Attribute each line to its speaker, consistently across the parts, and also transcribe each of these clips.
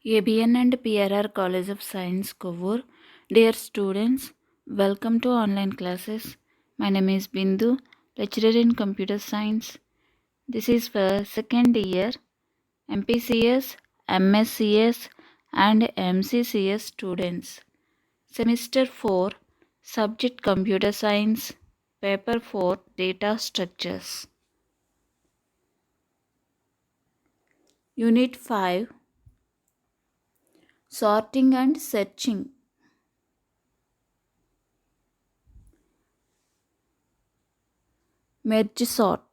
Speaker 1: ABN and PRR College of Science, Kovur. Dear students, welcome to online classes. My name is Bindu, lecturer in computer science. This is for second year MPCS, MSCS and MCCS students. Semester 4, subject computer science, paper 4 data structures. Unit 5, sorting and searching. Merge sort.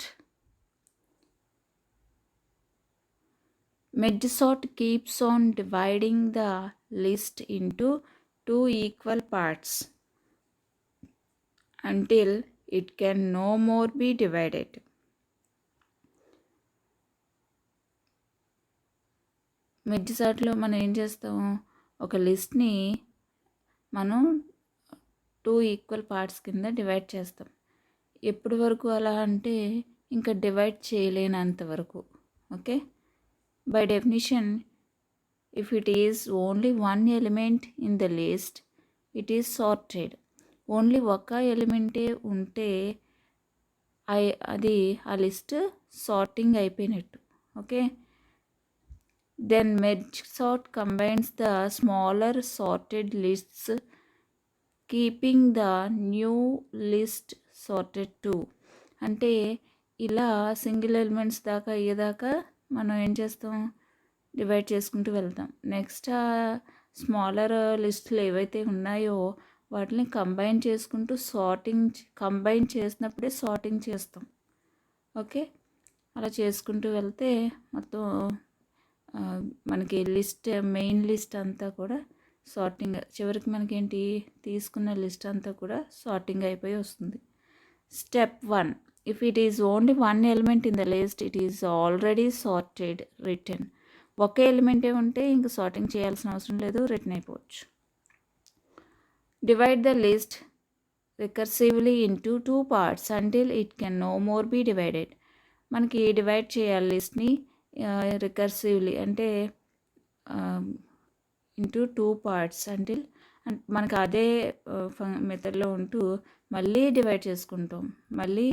Speaker 1: Merge sort keeps on dividing the list into two equal parts until it can no more be divided. Merge సార్ట్లో మనం ఏం చేస్తాం, ఒక లిస్ట్ని మనం two equal parts కింద divide చేస్తాం. ఎప్పటి వరకు అలా అంటే ఇంకా డివైడ్ చేయలేనంత వరకు. Okay, by definition if it is only one element in the list, it is sorted. Only ఒక ఎలిమెంటే ఉంటే అది ఆ లిస్ట్ సార్టింగ్ అయిపోయినట్టు. Okay, then merge sort combines the smaller sorted lists keeping the new list sorted too. అంటే ఇలా single elements దాకా అయ్యేదాకా మనం ఏం చేస్తాం, డివైడ్ చేసుకుంటూ వెళ్తాం. నెక్స్ట్ ఆ స్మాలర్ లిస్టులు ఏవైతే ఉన్నాయో వాటిని కంబైన్ చేసుకుంటూ కంబైన్ చేసినప్పుడే సార్టింగ్ చేస్తాం. ఓకే, అలా చేసుకుంటూ వెళ్తే మొత్తం మనకి మెయిన్ లిస్ట్ అంతా కూడా సార్టింగ్, చివరికి మనకేంటి తీసుకున్న లిస్ట్ అంతా కూడా సార్టింగ్ అయిపోయి వస్తుంది. Step 1, if it is only one element in the list, it is already sorted return. ఒకే ఎలిమెంటే ఉంటే ఇంక సార్టింగ్ చేయాల్సిన అవసరం లేదు, రిటర్న్ అయిపోవచ్చు. Divide the list recursively into two parts until it can no more be divided. మనకి divide చేయాలి లిస్ట్ని రికర్సివ్లీ, అంటే ఇంటూ టూ పార్ట్స్ అంటిల్ మనకు అదే మెథడ్లో ఉంటూ మళ్ళీ డివైడ్ చేసుకుంటాం. మళ్ళీ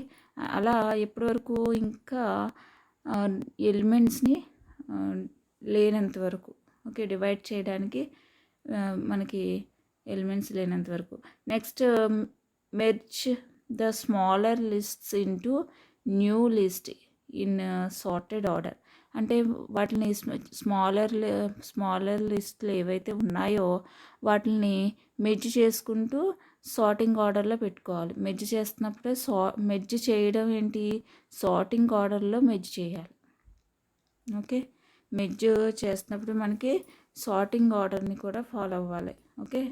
Speaker 1: అలా ఎప్పటి వరకు, ఇంకా ఎలిమెంట్స్ని లేనంత వరకు. ఓకే, డివైడ్ చేయడానికి మనకి ఎలిమెంట్స్ లేనంత వరకు. Next merge the smaller lists into new list in sorted order. అంటే వాటిని స్మాలర్ లిస్టులు ఏవైతే ఉన్నాయో వాటిని మెర్జ్ చేసుకుంటూ సార్టింగ్ ఆర్డర్లో పెట్టుకోవాలి. మెర్జ్ చేస్తున్నప్పుడే మెర్జ్ చేయడం ఏంటి, సార్టింగ్ ఆర్డర్లో మెర్జ్ చేయాలి. ఓకే, మెర్జ్ చేస్తున్నప్పుడు మనకి సార్టింగ్ ఆర్డర్ని కూడా ఫాలో అవ్వాలి. ఓకే,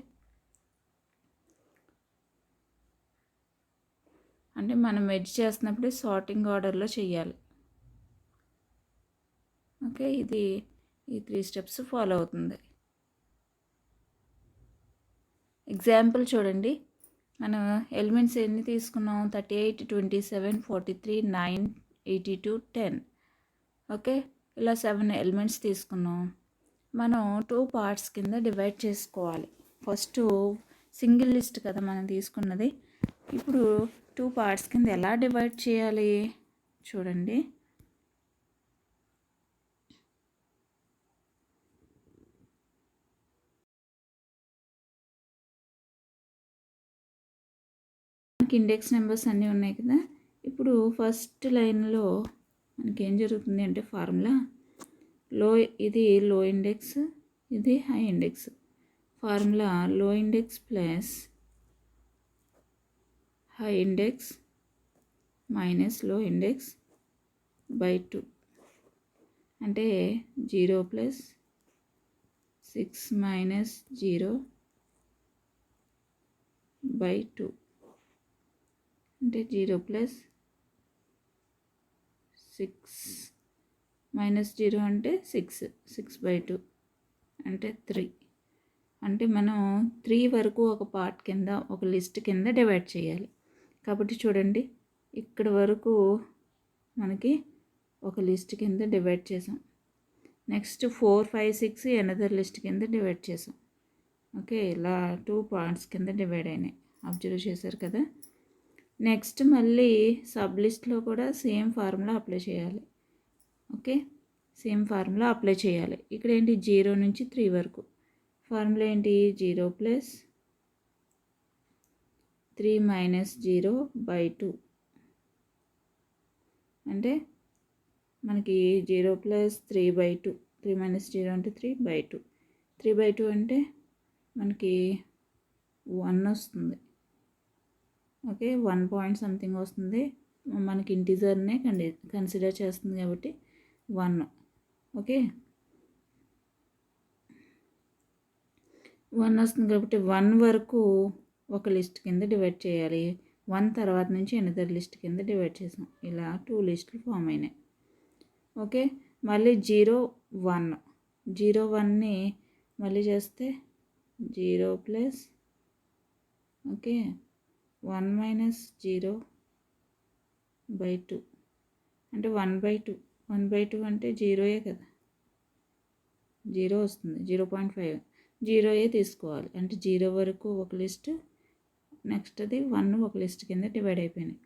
Speaker 1: అంటే మనం మెర్జ్ చేస్తున్నప్పుడు సార్టింగ్ ఆర్డర్లో చేయాలి. ఓకే, ఈ 3 స్టెప్స్ ఫాలో అవుతుంది. ఎగ్జాంపుల్ చూడండి, మనం ఎలిమెంట్స్ ఎన్ని తీసుకున్నాం, 38, 27, 43, 9, 82, 10. ఓకే, ఇలా 7 ఎలిమెంట్స్ తీసుకున్నాం. మనం 2 పార్ట్స్ కింద డివైడ్ చేసుకోవాలి. ఫస్ట్ సింగిల్ లిస్ట్ కదా మనం తీసుకున్నది. ఇప్పుడు 2 పార్ట్స్ కింద ఎలా డివైడ్ చేయాలి చూడండి. మనకి ఇండెక్స్ నెంబర్స్ అన్నీ ఉన్నాయి కదా. ఇప్పుడు ఫస్ట్ లైన్లో మనకి ఏం జరుగుతుంది అంటే ఫార్ములా ఇది లో ఇండెక్స్, ఇది హై ఇండెక్స్. ఫార్ములా లో index plus high index minus లో ఇండెక్స్ బై 2, అంటే 0 ప్లస్ 6 మైనస్ 0 బై 2, అంటే 0 ప్లస్ 6 మైనస్ 0 అంటే 6 బై 2 అంటే 3. అంటే మనం 3 వరకు ఒక పార్ట్ కింద, ఒక లిస్ట్ కింద డివైడ్ చేయాలి. కాబట్టి చూడండి, ఇక్కడ వరకు మనకి ఒక లిస్ట్ కింద డివైడ్ చేసాం. నెక్స్ట్ 4, 5, 6 ఎనదర్ లిస్ట్ కింద డివైడ్ చేసాం. ఓకే, ఇలా 2 పార్ట్స్ కింద డివైడ్ అయినాయి. అబ్జర్వ్ చేశారు కదా. నెక్స్ట్ మళ్ళీ సబ్ లిస్ట్లో కూడా సేమ్ ఫార్ములా అప్లై చేయాలి. ఓకే, సేమ్ ఫార్ములా అప్లై చేయాలి. ఇక్కడ ఏంటి 0 నుంచి 3 వరకు ఫార్ములా ఏంటి 0 ప్లస్ 3 మైనస్ 0/2 అంటే మనకి 0 ప్లస్ 3/2, 3 మైనస్ 0 అంటే 3/2, 3/2 అంటే మనకి 1 వస్తుంది. ఓకే, 1 పాయింట్ సంథింగ్ వస్తుంది. మనకి ఇంటిజర్నే కన్సిడర్ చేస్తుంది కాబట్టి 1. ఓకే, 1 వస్తుంది కాబట్టి 1 వరకు ఒక లిస్ట్ కింద డివైడ్ చేయాలి. 1 తర్వాత నుంచి ఎనదర్ లిస్ట్ కింద డివైడ్ చేసాం. ఇలా 2 లిస్టులు ఫామ్ అయినాయి. ఓకే, మళ్ళీ 0, 1, 0, 1ని మళ్ళీ చేస్తే 0 ప్లస్ ఓకే 1 మైనస్ 0/2 అంటే 1/2. 1/2 అంటే 0ఏ కదా, 0 వస్తుంది. 0.5 0ఏ తీసుకోవాలి. అంటే 0 వరకు ఒక లిస్ట్, నెక్స్ట్ అది 1 ఒక లిస్ట్ కింద డివైడ్ అయిపోయినాయి.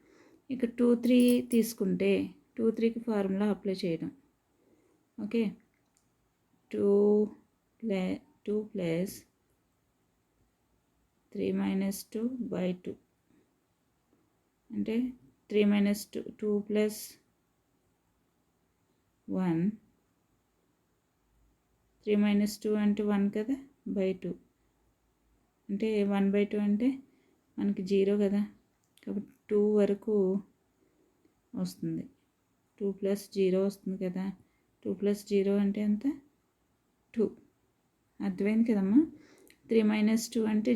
Speaker 1: ఇక 2, 3 తీసుకుంటే 2, 3కి ఫార్ములా అప్లై చేయడం. ఓకే, 2 ప్లస్ 3 మైనస్ 2/2 అంటే 3 మైనస్ 2 ప్లస్ 1, 3 మైనస్ 2 అంటే 1 కదా, /2 అంటే 1/2 అంటే మనకి 0 కదా, కాబట్టి 2 వరకు వస్తుంది. 2 ప్లస్ 0 వస్తుంది కదా, 2 ప్లస్ 0 అంటే ఎంత 2. అర్థమైంది కదమ్మా. 3 మైనస్ 2 అంటే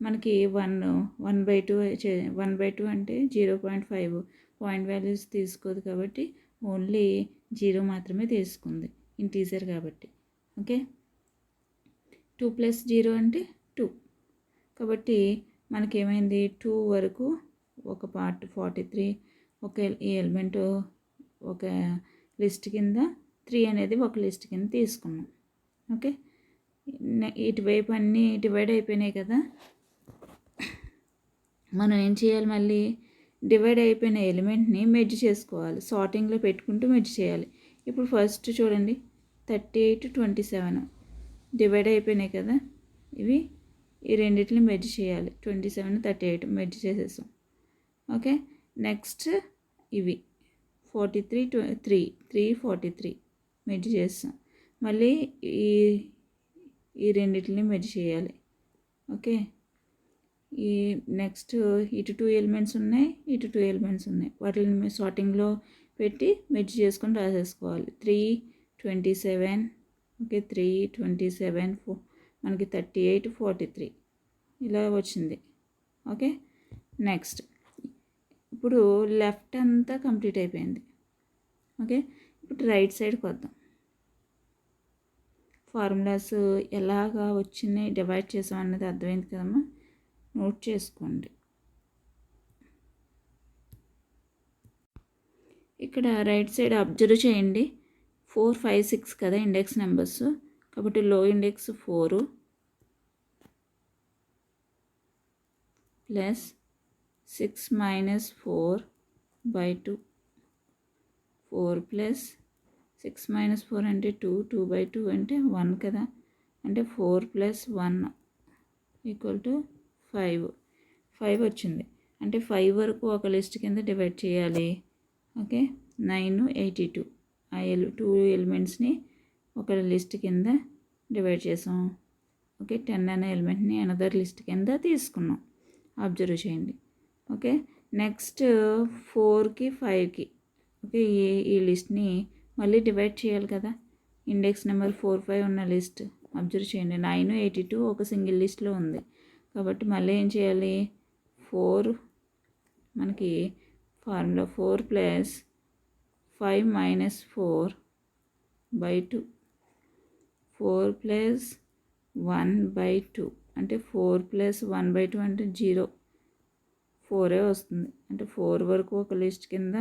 Speaker 1: మనకి 1/2 అంటే 0.5 పాయింట్ వాల్యూస్ తీసుకోదు కాబట్టి ఓన్లీ 0 మాత్రమే తీసుకుంది, ఇంటీజర్ కాబట్టి. ఓకే, 2 ప్లస్ 0 అంటే 2 కాబట్టి మనకేమైంది 2 వరకు ఒక పార్ట్ 43 ఒక ఈ ఎలిమెంట్ ఒక లిస్ట్ కింద, 3 అనేది ఒక లిస్ట్ కింద తీసుకున్నాం. ఓకే, ఇటువైపు అన్నీ డివైడ్ అయిపోయినాయి కదా. మనం ఏం చేయాలి, మళ్ళీ డివైడ్ అయిపోయిన ఎలిమెంట్ని మెర్జ్ చేసుకోవాలి. సార్టింగ్లో పెట్టుకుంటూ మెర్జ్ చేయాలి. ఇప్పుడు ఫస్ట్ చూడండి 38, 27 డివైడ్ అయిపోయినాయి కదా. ఇవి ఈ రెండింటిని మెర్జ్ చేయాలి. 27, 38 మెర్జ్ చేసేసాం. ఓకే, నెక్స్ట్ ఇవి 43, 343 మెర్జ్ చేస్తాం. మళ్ళీ ఈ రెండింటిని మెర్జ్ చేయాలి. ఓకే, ఈ నెక్స్ట్ ఇటు 2 ఎలిమెంట్స్ ఉన్నాయి, ఇటు 2 ఎలిమెంట్స్ ఉన్నాయి. వాటిని సార్టింగ్లో పెట్టి మెర్జ్ చేసుకొని రాసేసుకోవాలి. 327 ఓకే 327 మనకి 38, 43 ఇలా వచ్చింది. ఓకే, నెక్స్ట్ ఇప్పుడు లెఫ్ట్ అంతా కంప్లీట్ అయిపోయింది. ఓకే, ఇప్పుడు రైట్ సైడ్కి వద్దాం. ఫార్ములాస్ ఎలాగా వచ్చినాయి డివైడ్ చేసాం అన్నది అర్థమైంది కదమ్మా, నోట్ చేసుకోండి. ఇక్కడ రైట్ సైడ్ అబ్జర్వ్ చేయండి. 4, 5, 6 కదా ఇండెక్స్ నెంబర్స్, కాబట్టి లో index 4 plus 6 minus 4/2, 4 plus 6 minus 4 అంటే 2, 2/2 అంటే 1 కదా, అంటే 4 ప్లస్ 1 ఈక్వల్ టు 5 వచ్చింది. అంటే 5 వరకు ఒక లిస్ట్ కింద డివైడ్ చేయాలి. ఓకే, 9, 82 ఆ 2 ఎలిమెంట్స్ని ఒక లిస్ట్ కింద డివైడ్ చేసాం. ఓకే, 10 అనే ఎలిమెంట్ని అనదర్ లిస్ట్ కింద తీసుకున్నాం. అబ్జర్వ్ చేయండి. ఓకే, నెక్స్ట్ 4కి 5కి ఓకే ఈ లిస్ట్ని మళ్ళీ డివైడ్ చేయాలి కదా. ఇండెక్స్ నెంబర్ 4, 5 ఉన్న లిస్ట్ అబ్జర్వ్ చేయండి. 9, 82 ఒక సింగిల్ లిస్ట్లో ఉంది కాబట్టి మళ్ళీ ఏం చేయాలి, 4 మనకి ఫార్ములా 4 ప్లస్ 5 మైనస్ 4/2, 4 ప్లస్ 1/2 అంటే 4 ప్లస్ 1/2 అంటే 0, 4ఏ వస్తుంది. అంటే 4 వరకు ఒక లిస్ట్ కింద,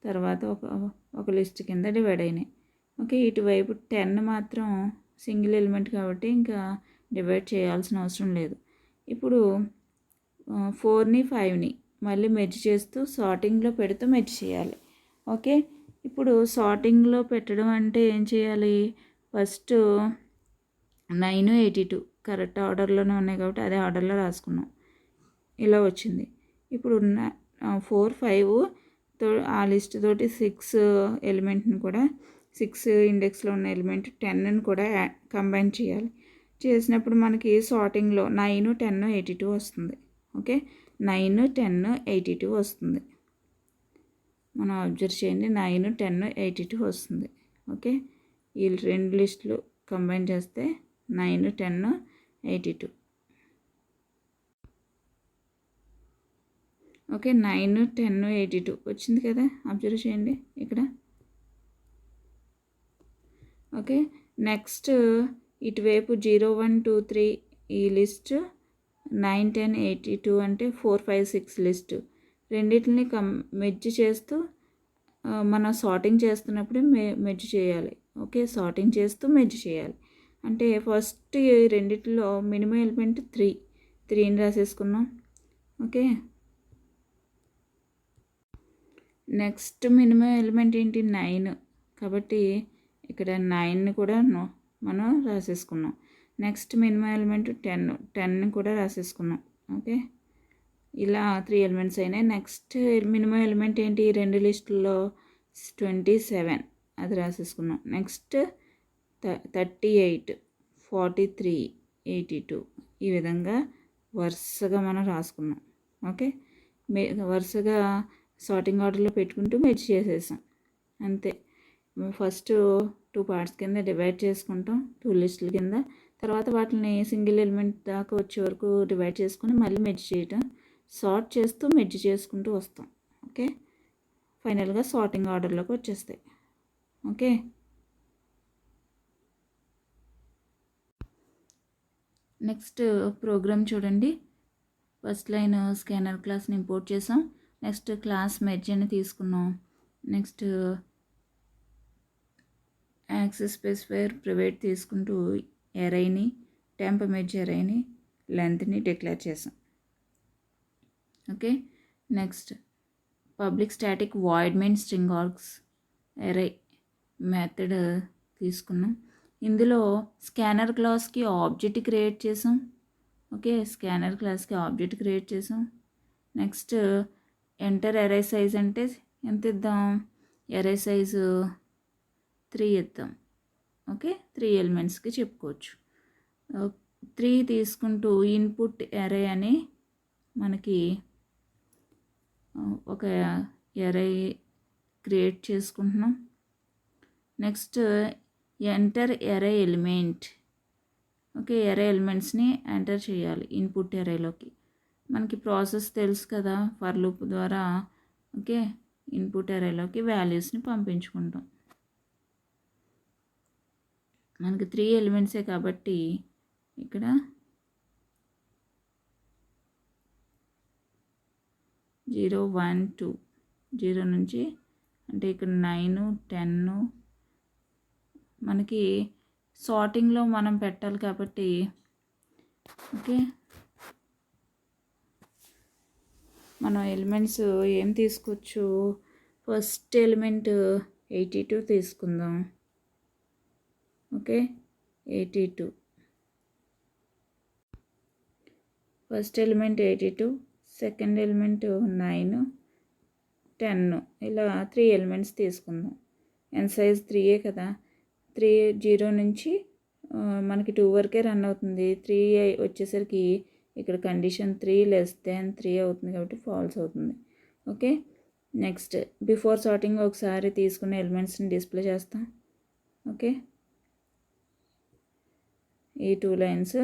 Speaker 1: తర్వాత ఒక లిస్ట్ కింద డివైడ్ అయినాయి. ఓకే, ఇటువైపు 10 మాత్రం సింగిల్ ఎలిమెంట్ కాబట్టి ఇంకా డివైడ్ చేయాల్సిన అవసరం లేదు. ఇప్పుడు 4ని 5ని మళ్ళీ మెర్జ్ చేస్తూ సార్టింగ్లో పెడుతూ మెర్జ్ చేయాలి. ఓకే, ఇప్పుడు సార్టింగ్లో పెట్టడం అంటే ఏం చేయాలి? ఫస్ట్ 9, 82 కరెక్ట్ ఆర్డర్లోనే ఉన్నాయి కాబట్టి అదే ఆర్డర్లో రాసుకున్నాం. ఇలా వచ్చింది. ఇప్పుడు 4, 5 ఆ లిస్ట్ తోటి 6 ఎలిమెంట్ని కూడా 6 ఇండెక్స్లో ఉన్న ఎలిమెంట్ 10ని కూడా కంబైన్ చేయాలి. చేసినప్పుడు మనకి సార్టింగ్లో 9, 10, 82 వస్తుంది. ఓకే, 9, 10, 82 వస్తుంది. మనం అబ్జర్వ్ చేయండి, 9, 10, 82 వస్తుంది. ఓకే, ఈ రెండు లిస్టులు కంబైన్ చేస్తే 9, 10, 82. ఓకే, 9, 10, 82 వచ్చింది కదా, అబ్జర్వ్ చేయండి ఇక్కడ. ఓకే, నెక్స్ట్ ఇటువైపు 0, 1, 2, 3 ఈ లిస్ట్ 9, 10, 82 అంటే 4, 5, 6 లిస్టు రెండింటిని మెర్జ్ చేస్తూ మనం సార్టింగ్ చేస్తున్నప్పుడు మెర్జ్ చేయాలి. ఓకే, సార్టింగ్ చేస్తూ మెర్జ్ చేయాలి. అంటే ఫస్ట్ రెండిట్లో మినిమం ఎలిమెంట్ 3ని రాసేసుకున్నాం. ఓకే, నెక్స్ట్ మినిమం ఎలిమెంట్ ఏంటి? 9 కాబట్టి ఇక్కడ 9ని కూడా మనం రాసేసుకున్నాం. నెక్స్ట్ మినిమం ఎలిమెంట్ 10ని కూడా రాసేసుకున్నాం. ఓకే, ఇలా 3 ఎలిమెంట్స్ అయినాయి. నెక్స్ట్ మినిమం ఎలిమెంట్ ఏంటి? రెండు లిస్టుల్లో 27 అది రాసేసుకున్నాం. నెక్స్ట్ 38, 43, 82 ఈ విధంగా వరుసగా మనం రాసుకున్నాం. ఓకే, వరుసగా సార్టింగ్ ఆర్డర్లో పెట్టుకుంటూ మెర్జ్ చేసేసాం. అంతే. ఫస్ట్ 2 పార్ట్స్ కింద డివైడ్ చేసుకుంటాం, 2 లిస్టుల కింద. తర్వాత వాటిని సింగిల్ ఎలిమెంట్ దాకా వచ్చే వరకు డివైడ్ చేసుకుని మళ్ళీ మెర్జ్ చేయటం, సార్ట్ చేస్తూ మెర్జ్ చేసుకుంటూ వస్తాం. ఓకే, ఫైనల్గా సార్టింగ్ ఆర్డర్లోకి వచ్చేస్తాయి. ఓకే, నెక్స్ట్ ప్రోగ్రామ్ చూడండి. ఫస్ట్ లైన్ స్కానర్ క్లాస్ని ఇంపోర్ట్ చేసాం. నెక్స్ట్ క్లాస్ మెర్జ్ అని తీసుకున్నాం. నెక్స్ట్ యాక్సెస్ స్పెసిఫైయర్ ప్రైవేట్ తీసుకుంటూ ఎరైని టెంప్ మెర్జ్ ఎరైని లెంత్ని డిక్లేర్ చేసాం. Okay, next public static void main string args array method తీసుకున్నాం. ఇందులో స్కానర్ క్లాస్కి ఆబ్జెక్ట్ క్రియేట్ చేసాం. ఓకే, స్కానర్ క్లాస్కి ఆబ్జెక్ట్ క్రియేట్ చేసాం. నెక్స్ట్ ఎంటర్ ఎరే సైజ్ అంటే ఎంత ఇద్దాం? ఎరే సైజు 3 ఇద్దాం. ఓకే, 3 ఎలిమెంట్స్కి చెప్పుకోవచ్చు. 3 తీసుకుంటూ ఇన్పుట్ ఎరే అని మనకి ఒక ఎరే క్రియేట్ చేసుకుంటున్నాం. Next enter array element. Okay, array ఎలిమెంట్స్ని ఎంటర్ చేయాలి ఇన్పుట్ ఎరేలోకి. మనకి ప్రాసెస్ తెలుసు కదా, ఫర్ లూప్ ద్వారా. ఓకే, ఇన్పుట్ ఎరేలోకి వాల్యూస్ని పంపించుకుంటాం. మనకి 3 ఎలిమెంట్సే కాబట్టి ఇక్కడ 0, 1, 2 0 నుంచి అంటే ఇక్కడ 9, 10 మనకి సార్టింగ్లో మనం పెట్టాలి కాబట్టి. ఓకే, మనం ఎలిమెంట్స్ ఏం తీసుకోవచ్చు? ఫస్ట్ ఎలిమెంట్ 82 తీసుకుందాం. Okay, 82 first element 82, second element 9, 10 ఇలా 3 ఎలిమెంట్స్ తీసుకుందాం. ఎన్ సైజ్ 3 కదా, 3 0 నుంచి మనకి 2 వరకే రన్ అవుతుంది. 3 వచ్చేసరికి ఇక్కడ కండిషన్ 3 <3 అవుతుంది కాబట్టి ఫాల్స్ అవుతుంది. ఓకే, నెక్స్ట్ బిఫోర్ సార్టింగ్ ఒకసారి తీసుకున్న ఎలిమెంట్స్ని డిస్ప్లే చేస్తాం. ఓకే, ఈ 2 లైన్స్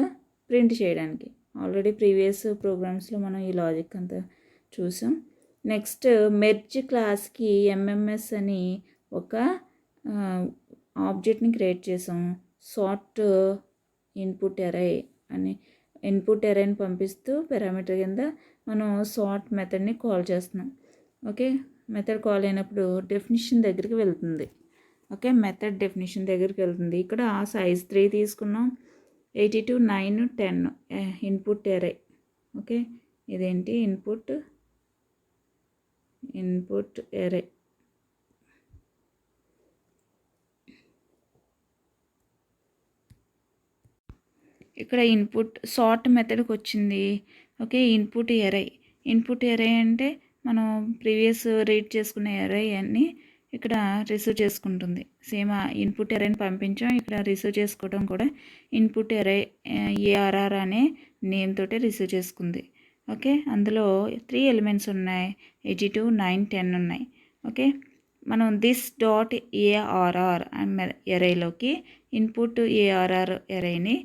Speaker 1: ప్రింట్ చేయడానికి. ఆల్రెడీ ప్రీవియస్ ప్రోగ్రామ్స్లో మనం ఈ లాజిక్ అంతా చూసాం. నెక్స్ట్ మెర్జ్ క్లాస్కి ఎంఎంఎస్ అని ఒక ఆబ్జెక్ట్ని క్రియేట్ చేసాం. సార్ట్ ఇన్పుట్ ఎరే అని ఇన్పుట్ ఎరేని పంపిస్తూ పారామీటర్ కింద మనం సార్ట్ మెథడ్ని కాల్ చేస్తున్నాం. ఓకే, మెథడ్ కాల్ అయినప్పుడు డెఫినిషన్ దగ్గరికి వెళ్తుంది. ఓకే, మెథడ్ డెఫినేషన్ దగ్గరికి వెళ్తుంది. ఇక్కడ సైజ్ 3 తీసుకున్నాం, 82, 9, 10 ఇన్పుట్ ఎరే. ఓకే, ఇదేంటి ఇన్పుట్ ఎరే. ఇక్కడ ఇన్పుట్ సార్ట్ మెథడ్కి వచ్చింది. ఓకే, ఇన్పుట్ ఎరే అంటే మనం ప్రీవియస్ రీడ్ చేసుకున్న ఎరే అన్ని ఇక్కడ రిసీవ్ చేసుకుంటుంది. సేమ్ ఇన్పుట్ ఎరేని పంపించాం, ఇక్కడ రిసీవ్ చేసుకోవడం కూడా ఇన్పుట్ ఎరే ఏఆర్ఆర్ అనే నేమ్ తోటే రిసీవ్ చేసుకుంది. ఓకే, అందులో 3 ఎలిమెంట్స్ ఉన్నాయి, 82, 9, 10 ఉన్నాయి. ఓకే, మనం దిస్ డాట్ ఏఆర్ఆర్ ఎరేలోకి ఇన్పుట్ ఏఆర్ఆర్ ఎరేని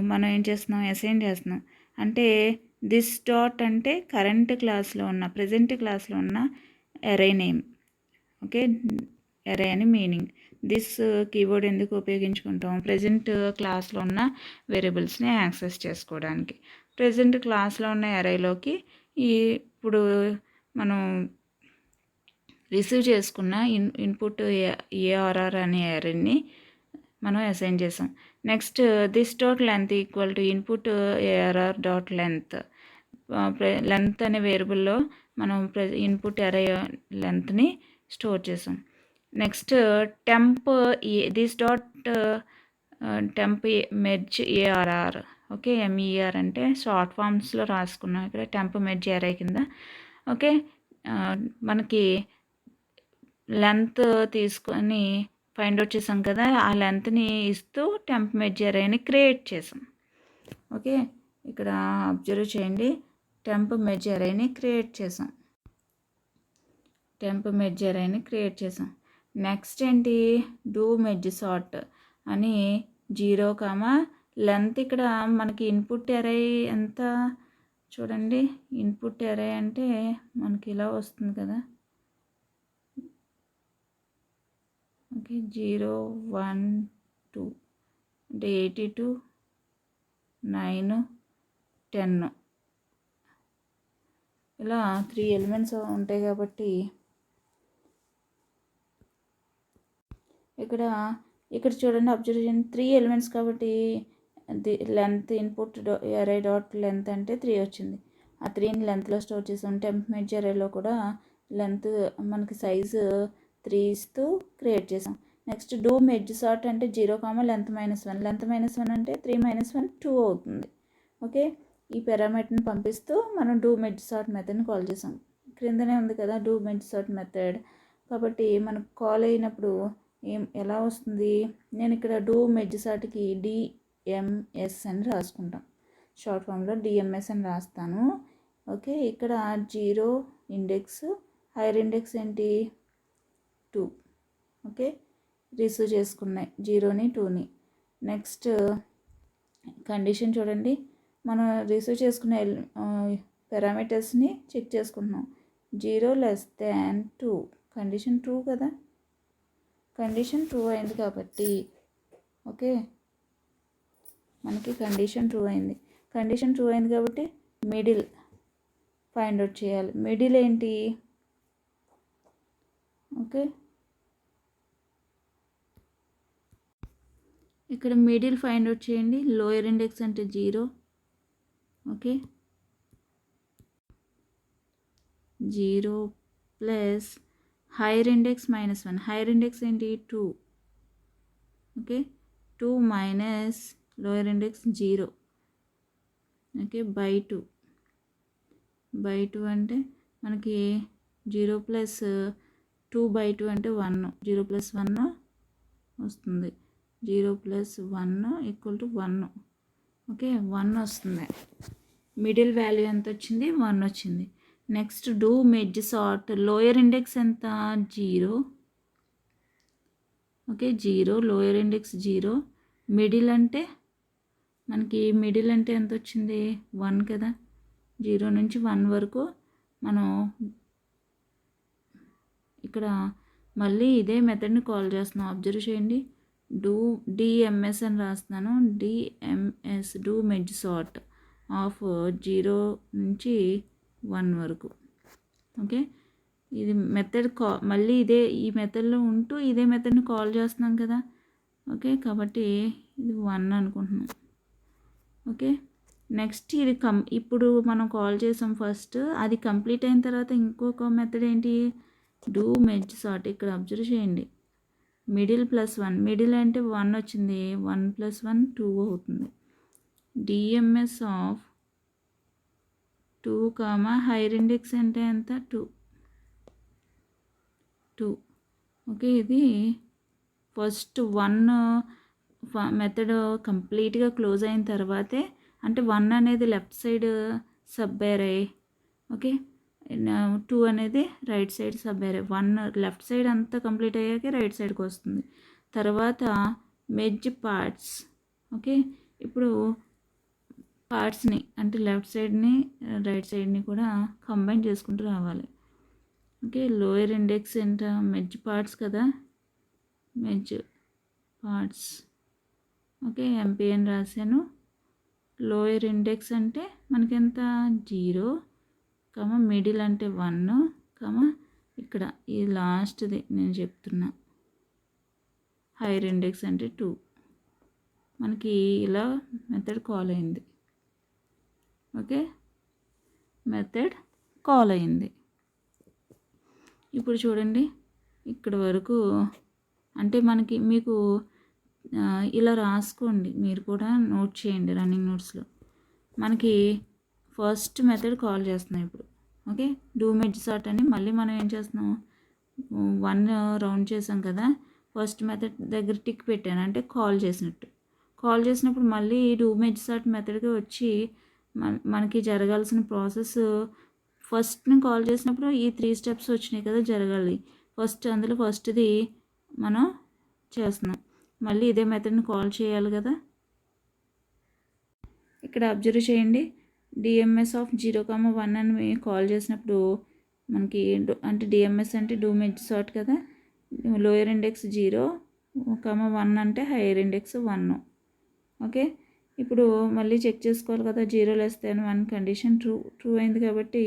Speaker 1: మనం ఏం చేస్తున్నాం, అసైన్ చేస్తున్నాం. అంటే దిస్ డాట్ అంటే కరెంట్ క్లాస్లో ఉన్న ప్రజెంట్ క్లాస్లో ఉన్న ఎరే నేమ్. ఓకే, ఎరే అని మీనింగ్. దిస్ కీవర్డ్ ఎందుకు ఉపయోగించుకుంటాం, ప్రజెంట్ క్లాస్లో ఉన్న వేరియబుల్స్ని యాక్సెస్ చేసుకోవడానికి. ప్రజెంట్ క్లాస్లో ఉన్న ఎరేలోకి ఇప్పుడు మనం రిసీవ్ చేసుకున్న ఇన్పుట్ ఏఆర్ఆర్ అనే ఎరేని మనం అసైన్ చేసాం. Next this dot length equal to input ARR dot length. Length అనే వేరియబుల్లో మనం ఇన్పుట్ ఎరే లెంత్ని స్టోర్ చేసాం. Next temp this dot temp merge ARR. Okay, MER అంటే షార్ట్ ఫామ్స్లో రాసుకున్నాం ఇక్కడ టెంప్ మెర్జ్ ఎరే కింద. ఓకే, మనకి లెంత్ తీసుకొని ఫైండ్ అవుట్ చేసాం కదా, ఆ లెంత్ని ఇస్తూ టెంప్ మెర్జ్ ఎరేని క్రియేట్ చేసాం. ఓకే, ఇక్కడ అబ్జర్వ్ చేయండి, టెంప్ మెర్జ్ ఎరేని క్రియేట్ చేసాం. నెక్స్ట్ ఏంటి, డూ మెర్జ్ సార్ట్ అని 0, లెంత్. ఇక్కడ మనకి ఇన్పుట్ ఎరే ఎంత చూడండి, ఇన్పుట్ ఎరే అంటే మనకి ఇలా వస్తుంది కదా. ఓకే, 0, 1, 2 అంటే 82, 9, 10 ఇలా 3 ఎలిమెంట్స్ ఉంటాయి కాబట్టి ఇక్కడ చూడండి, అబ్జర్వేషన్ 3 ఎలిమెంట్స్ కాబట్టి లెంత్ ఇన్పుట్ ఎరే డాట్ లెంత్ అంటే 3 వచ్చింది. ఆ 3ని లెంత్లో స్టోర్ చేసాం. టెంప్ మెర్జ్ ఎరేలో కూడా లెంత్ మనకి సైజు 3 ఇస్తూ క్రియేట్ చేసాం. నెక్స్ట్ డూ మెర్జ్ సార్ట్ అంటే 0, లెంత్ -1. లెంత్ -1 అంటే 3 - 1 2 అవుతుంది. ఓకే, ఈ పారామీటర్ని పంపిస్తూ మనం డూ మెర్జ్ సార్ట్ మెథడ్ని కాల్ చేసాం. క్రిందనే ఉంది కదా డూ మెర్జ్ సార్ట్ మెథడ్. కాబట్టి మనకు కాల్ అయినప్పుడు ఎలా వస్తుంది, నేను ఇక్కడ డూ మెర్జ్ సార్ట్కి డిఎంఎస్ అని రాసుకుంటాం. షార్ట్ ఫామ్లో డిఎంఎస్ అని రాస్తాను. ఓకే, ఇక్కడ 0 ఇండెక్స్, హైయర్ ఇండెక్స్ ఏంటి 2. ఓకే, రిసీవ్ చేసుకున్నాయి 0ని 2ని. నెక్స్ట్ కండిషన్ చూడండి, మనం రిసీవ్ చేసుకునే పారామీటర్స్ని చెక్ చేసుకుంటున్నాం. 0 < 2, కండిషన్ ట్రూ కదా, కండిషన్ ట్రూ అయింది కాబట్టి ఓకే, మనకి కండిషన్ ట్రూ అయింది. కాబట్టి మిడిల్ ఫైండ్ అవుట్ చేయాలి. మిడిల్ ఏంటి, ఓకే, ఇక్కడ మిడిల్ ఫైండ్ అవుట్ చేయండి. లోయర్ ఇండెక్స్ అంటే 0. Okay, 0 plus hire index -1. Hire index ఏంటి 2. Okay, 2 minus lower index 0. Okay, by 2 అంటే మనకి 0 ప్లస్ 2/2 అంటే 1. 0 + 1 వస్తుంది. 0 + 1 = 1. ఓకే, 1 వస్తుంది. మిడిల్ వాల్యూ ఎంత వచ్చింది, 1 వచ్చింది. Next do merge sort, lower index ఎంత 0. Okay, 0, lower index 0. మిడిల్ అంటే మనకి మిడిల్ అంటే ఎంత వచ్చింది 1 కదా. 0 నుంచి 1 వరకు మనం ఇక్కడ మళ్ళీ ఇదే మెథడ్ని కాల్ చేస్తున్నాం. అబ్జర్వ్ చేయండి, డిఎంఎస్ అని రాస్తున్నాను. DMs do merge sort of 0 నుంచి 1 వరకు. ఓకే, ఇది మెథడ్ మళ్ళీ ఈ మెథడ్లో ఉంటూ ఇదే మెథడ్ని కాల్ చేస్తున్నాం కదా. ఓకే, కాబట్టి ఇది 1 అనుకుంటున్నాం. ఓకే, నెక్స్ట్ ఇది ఇప్పుడు మనం కాల్ చేసాం ఫస్ట్, అది కంప్లీట్ అయిన తర్వాత ఇంకొక మెథడ్ ఏంటి, డూ మెర్జ్ సార్ట్. ఇక్కడ అబ్జర్వ్ చేయండి, మిడిల్ ప్లస్ 1, మిడిల్ అంటే 1 వచ్చింది, 1 + 1 2 అవుతుంది. డిఎంఎస్ ఆఫ్ 2, హైర్ ఇండెక్స్ అంటే ఎంత, 2. ఓకే, ఇది ఫస్ట్ 1 మెథడ్ కంప్లీట్గా క్లోజ్ అయిన తర్వాతే, అంటే 1 అనేది left side sub array, okay, 2 అనేది right side sub array. 1 left side అంతా కంప్లీట్ అయ్యాకే రైట్ సైడ్కి వస్తుంది. తర్వాత మెర్జ్ పార్ట్స్. ఓకే, ఇప్పుడు పార్ట్స్ని అంటే లెఫ్ట్ సైడ్ని రైట్ సైడ్ని కూడా కంబైన్ చేసుకుంటూ రావాలి. ఓకే, లోయర్ ఇండెక్స్ ఎంత, మెర్జ్ పార్ట్స్ కదా, మెర్జ్ పార్ట్స్. ఓకే, ఎంపీ అని రాశాను. లోయర్ ఇండెక్స్ అంటే మనకి ఎంత, 0, మిడిల్ అంటే 1, ఇక్కడ ఈ లాస్ట్ది నేను చెప్తున్నా, హైర్ ఇండెక్స్ అంటే 2. మనకి ఇలా మెథడ్ కాల్ అయింది. ఓకే, మెథడ్ కాల్ అయింది. ఇప్పుడు చూడండి, ఇక్కడ వరకు అంటే మీకు ఇలా రాసుకోండి, మీరు కూడా నోట్ చేయండి రన్నింగ్ నోట్స్లో. మనకి ఫస్ట్ మెథడ్ కాల్ చేస్తున్నాం ఇప్పుడు. ఓకే, డూ మెర్జ్ సార్ట్ అని మళ్ళీ మనం ఏం చేస్తున్నాం, 1 రౌండ్ చేసాం కదా, ఫస్ట్ మెథడ్ దగ్గర టిక్ పెట్టాను అంటే కాల్ చేసినప్పుడు మళ్ళీ డూ మెర్జ్ సార్ట్ మెథడ్కి వచ్చి మనకి జరగాల్సిన ప్రాసెస్, ఫస్ట్ని కాల్ చేసినప్పుడు ఈ 3 స్టెప్స్ వచ్చినాయి కదా జరగాలి. అందులో ఫస్ట్ది మనం చేస్తున్నాం, మళ్ళీ ఇదే మెథడ్ని కాల్ చేయాలి కదా. ఇక్కడ అబ్జర్వ్ చేయండి, డిఎంఎస్ ఆఫ్ 0, 1 అని కాల్ చేసినప్పుడు మనకి అంటే డిఎంఎస్ అంటే డూ మెర్జ్ సార్ట్ కదా, లోయర్ ఇండెక్స్ 0, 1 అంటే హైయర్ ఇండెక్స్ 1. ఓకే, ఇప్పుడు మళ్ళీ చెక్ చేసుకోవాలి కదా, 0 < 1 కండిషన్ ట్రూ అయింది కాబట్టి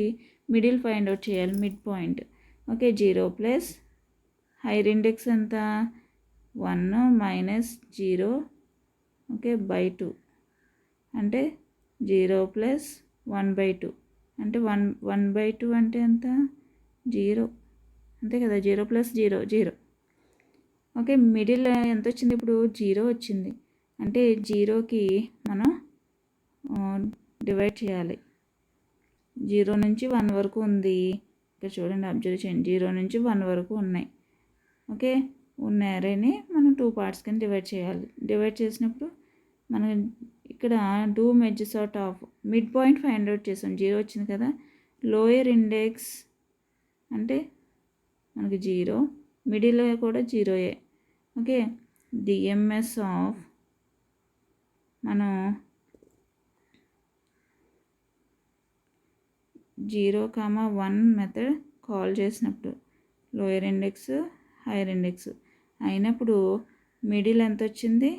Speaker 1: మిడిల్ ఫైండ్ అవుట్ చేయాలి, mid point. Okay, 0 plus higher index ఎంత, 1 - 0, ఓకే, /2 అంటే 0 + 1/2 అంటే 1/2 అంటే ఎంత, 0 అంతే కదా, 0 + 0 0. ఓకే, మిడిల్ ఎంత వచ్చింది ఇప్పుడు, 0 వచ్చింది, అంటే 0కి మనం డివైడ్ చేయాలి. 0 నుంచి 1 వరకు ఉంది, ఇక్కడ చూడండి అబ్జర్వ్ చేయండి, 0 నుంచి 1 వరకు ఉన్నాయి. ఓకే, ఉన్న అరేని మనం 2 పార్ట్స్ కింద డివైడ్ చేయాలి. డివైడ్ చేసినప్పుడు మనం ఇక్కడ do merge sort of mid point find out చేసాం, 0 వచ్చింది కదా, లోయర్ ఇండెక్స్ అంటే మనకి 0, మిడిల్ కూడా 0. ఓకే, డిఎంఎస్ ఆఫ్ మనం 0, 1 మెథడ్ కాల్ చేసినప్పుడు లోయర్ ఇండెక్స్ హైయర్ ఇండెక్స్ అయినప్పుడు మిడిల్ ఎంత వచ్చింది,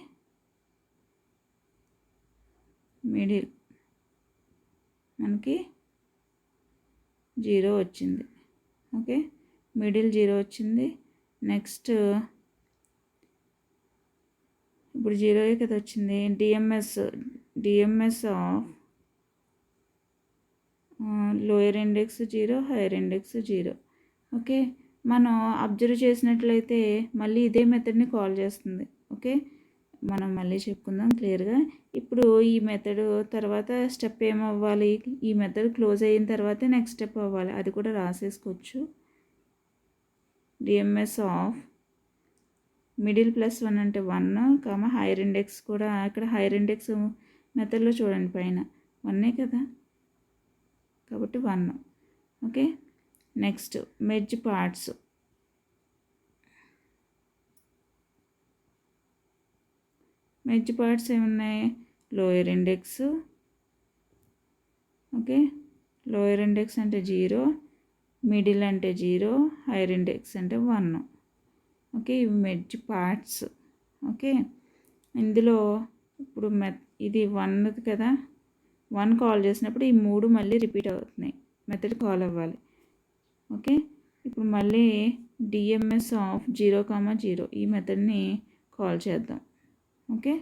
Speaker 1: మిడిల్ మనకి 0 వచ్చింది. ఓకే, మిడిల్ 0 వచ్చింది. నెక్స్ట్ ఇప్పుడు 0 కదా వచ్చింది, DMs of lower index 0, hire index 0. Okay, మనం అబ్జర్వ్ చేసినట్లయితే మళ్ళీ ఇదే మెథడ్ని కాల్ చేస్తుంది. ఓకే, మనం మళ్ళీ చెప్పుకుందాం క్లియర్గా. ఇప్పుడు ఈ మెథడ్ తర్వాత స్టెప్ ఏమవ్వాలి, ఈ మెథడ్ క్లోజ్ అయిన తర్వాతే నెక్స్ట్ స్టెప్ అవ్వాలి, అది కూడా రాసేసుకోవచ్చు. డిఎంఎస్ ఆఫ్ మిడిల్ +1 అంటే 1, హైయర్ ఇండెక్స్ కూడా ఇక్కడ హైయర్ ఇండెక్స్ మెథడ్లో చూడండి పైన 1 కదా, కాబట్టి 1. Okay, next merge parts. Merge parts ఏమున్నాయి, lower index, okay, lower index అంటే 0, మిడిల్ అంటే 0, హైయర్ ఇండెక్స్ అంటే 1. ఓకే, ఇవి మెర్జ్ పార్ట్స్. ఓకే, ఇందులో ఇప్పుడు ఇది 1 కదా, 1 కాల్ చేసినప్పుడు ఈ 3 మళ్ళీ రిపీట్ అవుతున్నాయి, మెథడ్ కాల్ అవ్వాలి. ఓకే, ఇప్పుడు మళ్ళీ డిఎంఎస్ ఆఫ్ 0,0 ఈ మెథడ్ని కాల్ చేద్దాం. ఓకే,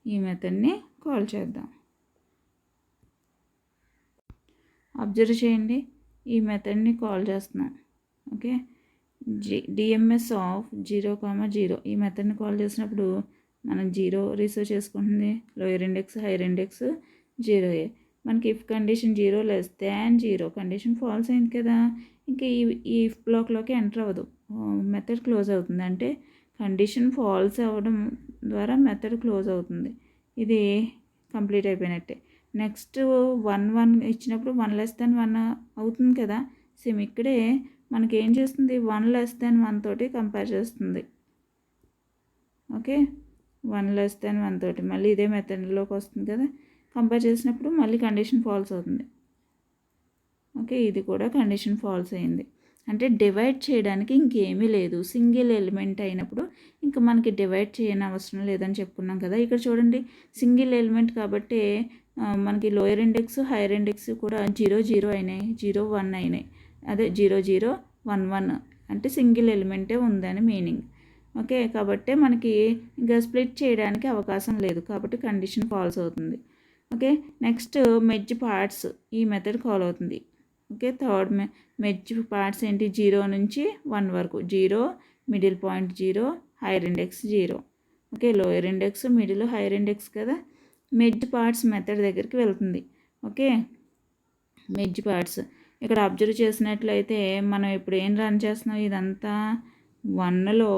Speaker 1: ఈ మెథడ్ని కాల్ చేద్దాం. అబ్జర్వ్ చేయండి, ఈ మెథడ్ని కాల్ చేస్తున్నాం. ఓకే, డిఎంఎస్ ఆఫ్ 0,0 ఈ మెథడ్ని కాల్ చేసినప్పుడు మనం 0 రిసీవ్ చేసుకుంటుంది. లోయర్ ఇండెక్స్ హైయర్ ఇండెక్స్ 0 మనకి ఇఫ్ కండిషన్ 0 కండిషన్ ఫాల్స్ అయింది కదా, ఇంకా ఈ ఇఫ్ బ్లాక్లోకి ఎంటర్ అవ్వదు, మెథడ్ క్లోజ్ అవుతుంది. అంటే కండిషన్ ఫాల్స్ అవ్వడం ద్వారా మెథడ్ క్లోజ్ అవుతుంది. ఇది కంప్లీట్ అయిపోయినట్టే. నెక్స్ట్ 1 ఇచ్చినప్పుడు 1 అవుతుంది కదా. సేమ్ ఇక్కడే మనకి ఏం చేస్తుంది, 1 తోటి కంపేర్ చేస్తుంది. ఓకే, 1 తోటి మళ్ళీ ఇదే మెథడ్లోకి వస్తుంది కదా. కంపేర్ చేసినప్పుడు మళ్ళీ కండిషన్ ఫాల్స్ అవుతుంది. ఓకే, ఇది కూడా కండిషన్ ఫాల్స్ అయింది. అంటే డివైడ్ చేయడానికి ఇంకేమీ లేదు. సింగిల్ ఎలిమెంట్ అయినప్పుడు ఇంకా మనకి డివైడ్ చేయని అవసరం లేదని చెప్పుకున్నాం కదా. ఇక్కడ చూడండి, సింగిల్ ఎలిమెంట్ కాబట్టి మనకి లోయర్ ఇండెక్స్ హైయర్ ఇండెక్స్ కూడా 0 అయినాయి, 0 1 అయినాయి. అదే 0 1 1 అంటే సింగిల్ ఎలిమెంటే ఉందని మీనింగ్. ఓకే, కాబట్టి మనకి ఇంకా స్ప్లిట్ చేయడానికి అవకాశం లేదు, కాబట్టి కండిషన్ ఫాల్స్ అవుతుంది. ఓకే, నెక్స్ట్ మెర్జ్ పార్ట్స్ ఈ మెథడ్ కాల్ అవుతుంది. ఓకే, థర్డ్ మెర్జ్ పార్ట్స్ ఏంటి, 0 నుంచి 1 వరకు. 0 middle point 0 hire index 0. Okay, lower index middle hire index కదా. మెర్జ్ పార్ట్స్ మెథడ్ దగ్గరికి వెళ్తుంది. ఓకే, మెర్జ్ పార్ట్స్ ఇక్కడ అబ్జర్వ్ చేసినట్లయితే మనం ఇప్పుడు ఏం రన్ చేస్తున్నాం, ఇదంతా 1లో.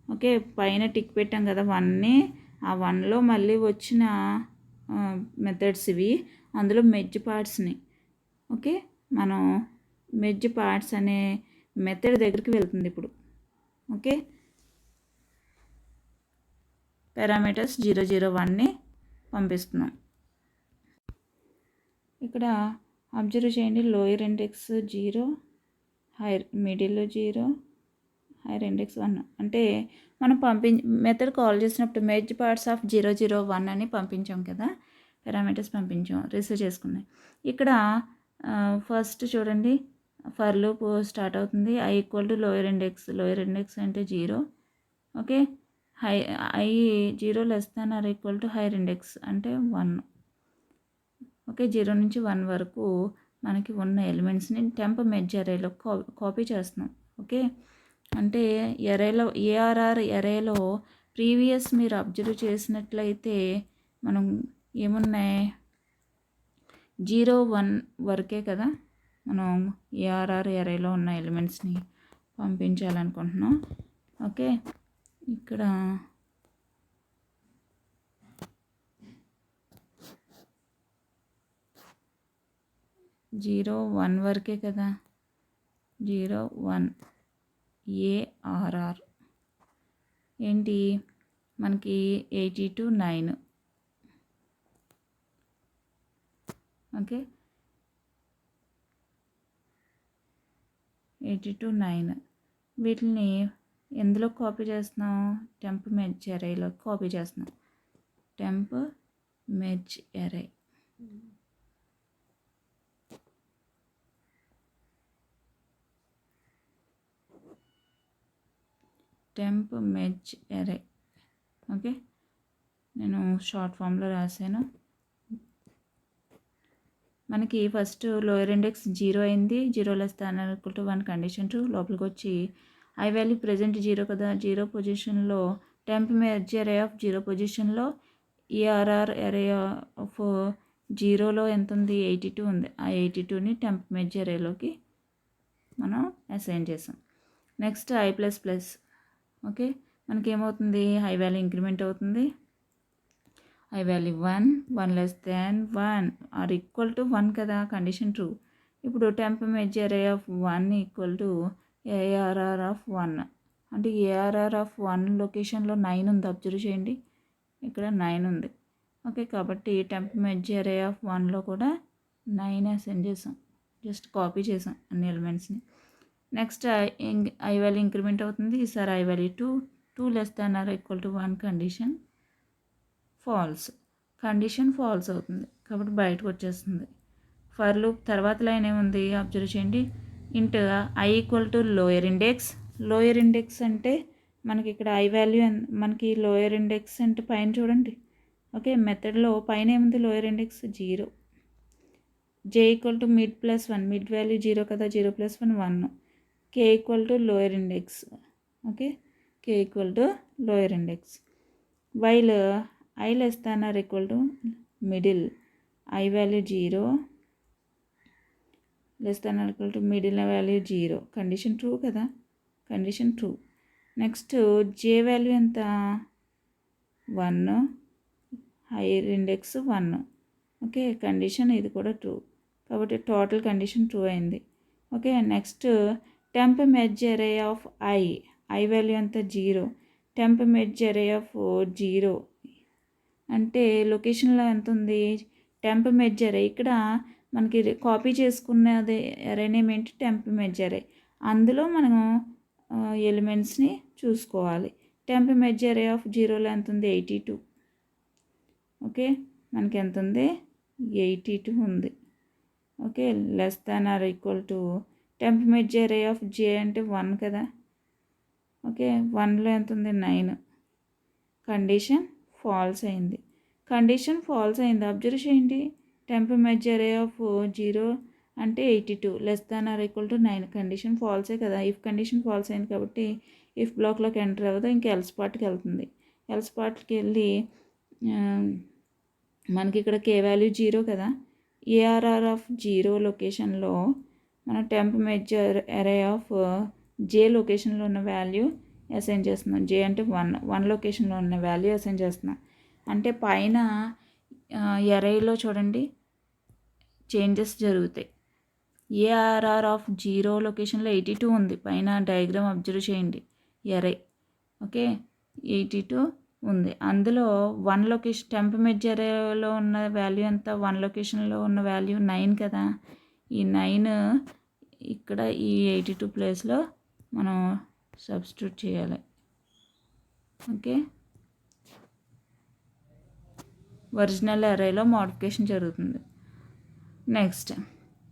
Speaker 1: ఓకే, పైన టిక్ పెట్టాం కదా 1ని, ఆ 1లో మళ్ళీ వచ్చిన మెథడ్స్ ఇవి, అందులో మెర్జ్ పార్ట్స్ని. ఓకే, మనం మెర్జ్ పార్ట్స్ అనే మెథడ్ దగ్గరికి వెళ్తుంది ఇప్పుడు. ఓకే, పారామీటర్స్ 001ని పంపిస్తున్నాం. ఇక్కడ అబ్జర్వ్ చేయండి, lower index 0 hire middle 0 hire index 1. అంటే మనం మెథడ్ కాల్ చేసినప్పుడు మెర్జ్ పార్ట్స్ ఆఫ్ 001 అని పంపించాం కదా, పారామీటర్స్ పంపించాం, రిసీవ్ చేసుకున్నాయి. ఇక్కడ ఫస్ట్ చూడండి, ఫర్ లూప్ స్టార్ట్ అవుతుంది. i equal to lower index అంటే 0. Okay, i 0 less than or equal to higher index అంటే 1. ఓకే, 0 నుంచి 1 వరకు మనకి ఉన్న ఎలిమెంట్స్ని టెంప్ మెర్జ్ అరేలో కాపీ చేస్తున్నాం. ఓకే, అంటే ఎరేలో ఏఆర్ఆర్ ఎరేలో ప్రీవియస్ మీరు అబ్జర్వ్ చేసినట్లయితే మనం ఏమున్నాయి, 0 1 వరకే కదా మనం ఏఆర్ఆర్ ఎరేలో ఉన్న ఎలిమెంట్స్ని పంపించాలనుకుంటున్నాం. ఓకే, ఇక్కడ 0 1 వరకే కదా, 0 1 ఏఆర్ఆర్ ఏంటి మనకి 82 9. ఓకే, 82 9 వీటిని ఎందులో కాపీ చేస్తున్నాం, టెంప్ మెర్జ్ అరేలో కాపీ చేస్తున్నాం. టెంప్ మెర్జ్ అరే. టెంప్ మెర్జ్ అరే. ఓకే, నేను షార్ట్ ఫామ్లో రాశాను. మనకి ఫస్ట్ లోయర్ ఇండెక్స్ 0 అయింది, 0 less than or equal to 1 condition true. లోపలికి వచ్చి ఐ వాల్యూ ప్రజెంట్ 0 కదా, 0 పొజిషన్లో టెంప్ మెర్జ్ అరే ఆఫ్ 0 పొజిషన్లో ఏఆర్ఆర్ అరే ఆఫ్ 0లో ఎంత ఉంది, 82 ఉంది. ఆ 82ని టెంప్ మెర్జ్ అరేలోకి మనం అసైన్ చేసాం. Next i plus plus. Okay, మనకి ఏమవుతుంది, ఐ వాల్యూ ఇంక్రిమెంట్ అవుతుంది. I value 1 less than 1 or equal to 1 కదా, కండిషన్ ట్రూ. ఇప్పుడు temp merge array of 1 equal to ARR of 1. అంటే ఏఆర్ఆర్ ఆఫ్ 1 లొకేషన్లో 9 ఉంది, అబ్జర్వ్ చేయండి, ఇక్కడ 9 ఉంది. ఓకే, కాబట్టి టెంప్ మెర్జ్ అరే ఆఫ్ 1లో కూడా 9 అసైన్ చేసాం, జస్ట్ కాపీ చేసాం అన్ని ఎలిమెంట్స్ని. నెక్స్ట్ ఐ వాల్యూ ఇంక్రిమెంట్ అవుతుంది. ఈసారి I value 2 less than or equal to 1 condition false అవుతుంది, కాబట్టి బయటకు వచ్చేస్తుంది. ఫర్ లూప్ తర్వాత లైన్ ఏముంది అబ్జర్వ్ చేయండి. ఇంట్ I equal to lower index. Lower index అంటే మనకి ఇక్కడ ఐ వాల్యూ మనకి లోయర్ ఇండెక్స్ అంటే పైన చూడండి. ఓకే, మెథడ్లో పైన ఏముంది lower index 0. J equal to mid plus 1, mid value 0 కదా, 0 + 1 1. K equal to lower index. Okay, K equal to lower index. While I less than or equal to middle, I value 0 less than or equal to middle value 0. Condition true కదా, condition true. Next J value ఎంత 1, hire index 1. Okay, condition ఇది కూడా true కాబట్టి total condition true అయింది. Okay, next temp merge array of I value ఎంత 0. Temp merge array of 0 అంటే లొకేషన్లో ఎంత ఉంది టెంప్ మెర్జ్ అరే. ఇక్కడ మనకి కాపీ చేసుకున్నది అరే నేమ్ ఏంటి టెంప్ మెర్జ్ అరే. అందులో మనం ఎలిమెంట్స్ని చూసుకోవాలి. టెంప్ మెర్జ్ అరే ఆఫ్ 0లో ఎంత ఉంది 82. ఓకే, మనకి ఎంత ఉంది 82 ఉంది. Okay, less than or equal to temp merge array of J అంటే 1 కదా. ఓకే, 1లో ఎంత ఉంది 9. కండిషన్ ఫాల్స్ అయింది. కండిషన్ ఫాల్స్ అయింది అబ్జర్వ్ చేయండి. టెంప్ మెర్జ్ అరే ఆఫ్ 0 అంటే 82 less than or equal to 9. Condition ఫాల్సే కదా. ఇఫ్ కండిషన్ ఫాల్స్ అయింది కాబట్టి ఇఫ్ బ్లాక్లోకి ఎంటర్ అవ్వదు, ఇంకా ఎల్స్ పార్ట్కి వెళ్తుంది. ఎల్స్ పార్ట్కి వెళ్ళి మనకి ఇక్కడ కే వాల్యూ 0 కదా. ఏఆర్ఆర్ ఆఫ్ 0 లొకేషన్లో మనం టెంప్ మెర్జ్ అరే ఆఫ్ జే లొకేషన్లో ఉన్న వాల్యూ అసైన్ చేస్తున్నాం. జే అంటే 1 లొకేషన్లో ఉన్న వాల్యూ అసైన్ చేస్తున్నాం. అంటే పైన ఎరేలో చూడండి చేంజెస్ జరుగుతాయి. ఏఆర్ఆర్ ఆఫ్ 0 లొకేషన్లో 82 ఉంది. పైన డయాగ్రామ్ అబ్జర్వ్ చేయండి ఎరే. ఓకే, 82 ఉంది. అందులో 1 లొకేషన్ టెంప్ మెర్జ్ అరేలో ఉన్న వాల్యూ ఎంత 1 లొకేషన్లో ఉన్న వాల్యూ 9 కదా. ఈ 9 ఇక్కడ ఈ 82 ప్లేస్లో మనం సబ్స్టిట్యూట్ చేయాలి. ఓకే, ఒరిజినల్ అరేలో మోడిఫికేషన్ జరుగుతుంది. Next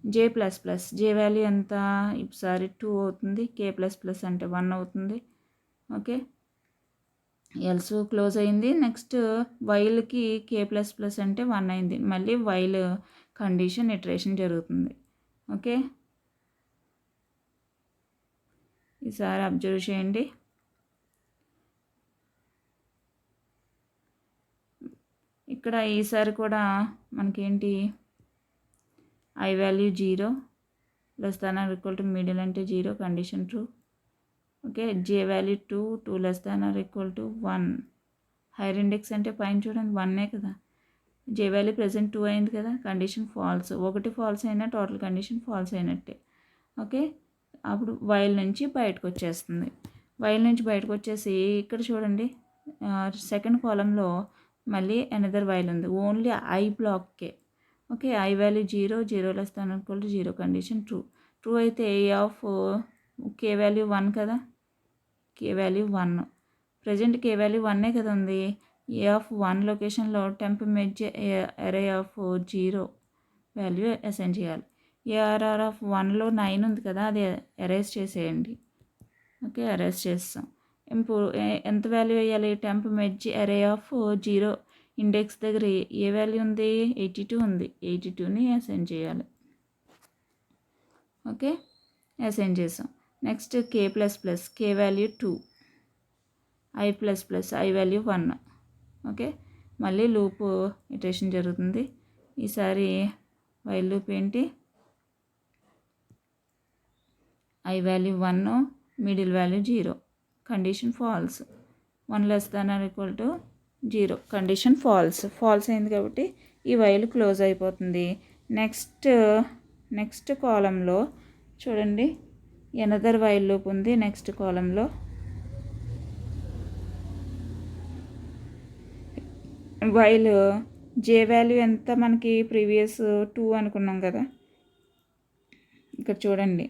Speaker 1: J plus plus. జే వాల్యూ ఎంత ఈసారి 2 అవుతుంది. కే ప్లస్ ప్లస్ అంటే 1 అవుతుంది. ఓకే, ఎల్స్ క్లోజ్ అయింది. నెక్స్ట్ వైల్కి కే ప్లస్ ప్లస్ అంటే 1 అయింది. మళ్ళీ వైల్ కండిషన్ ఇటరేషన్ జరుగుతుంది. ఓకే, ఈసారి అబ్జర్వ్ చేయండి. ఇక్కడ ఈసారి కూడా మనకేంటి I value 0 less than or equal to middle అంటే 0 condition true. Okay, J value 2 less than or equal to 1. Hire index అంటే పైన చూడండి 1 కదా. జే వాల్యూ ప్రెసెంట్ 2 అయింది కదా. Condition false. ఒకటి ఫాల్స్ అయినా టోటల్ కండిషన్ ఫాల్స్ అయినట్టే. ఓకే, అప్పుడు వైల్ నుంచి బయటకు వచ్చేస్తుంది. వైల్ నుంచి బయటకు వచ్చేసి ఇక్కడ చూడండి సెకండ్ కాలంలో మళ్ళీ అనదర్ వైల్ ఉంది. ఓన్లీ ఐ బ్లాక్కే. Okay, I value 0 less than equal to 0 condition true. True అయితే ఏ ఆఫ్ కే వాల్యూ 1 కదా. K value 1 present K value 1 కదా ఉంది. ఏ ఆఫ్ 1 లొకేషన్లో temp merge array of 0 value assign చేయాలి. ARR of 1లో 9 ఉంది కదా, అది ఎరేజ్ చేసేయండి. ఓకే, ఎరేజ్ చేస్తాం. ఇప్పుడు ఎంత వాల్యూ వేయాలి temp merge array of 0 index దగ్గర ఏ వాల్యూ ఉంది 82 ఉంది. 82ని అసైన్ చేయాలి. ఓకే, అసైన్ చేసాం. Next K plus plus. K value 2, I plus plus I value 1. Okay, మళ్ళీ లూప్ ఇటరేషన్ జరుగుతుంది. ఈసారి వైల్ లూప్ ఏంటి I value 1 middle value 0 condition false. 1 less than or equal to 0 condition false అయింది కాబట్టి ఈ while close అయిపోతుంది. Next కాలంలో చూడండి ఎనదర్ వైల్ లూప్ ఉంది. నెక్స్ట్ కాలంలో వైల్ జే వాల్యూ ఎంత మనకి ప్రీవియస్ 2 అనుకున్నాం కదా. ఇక్కడ చూడండి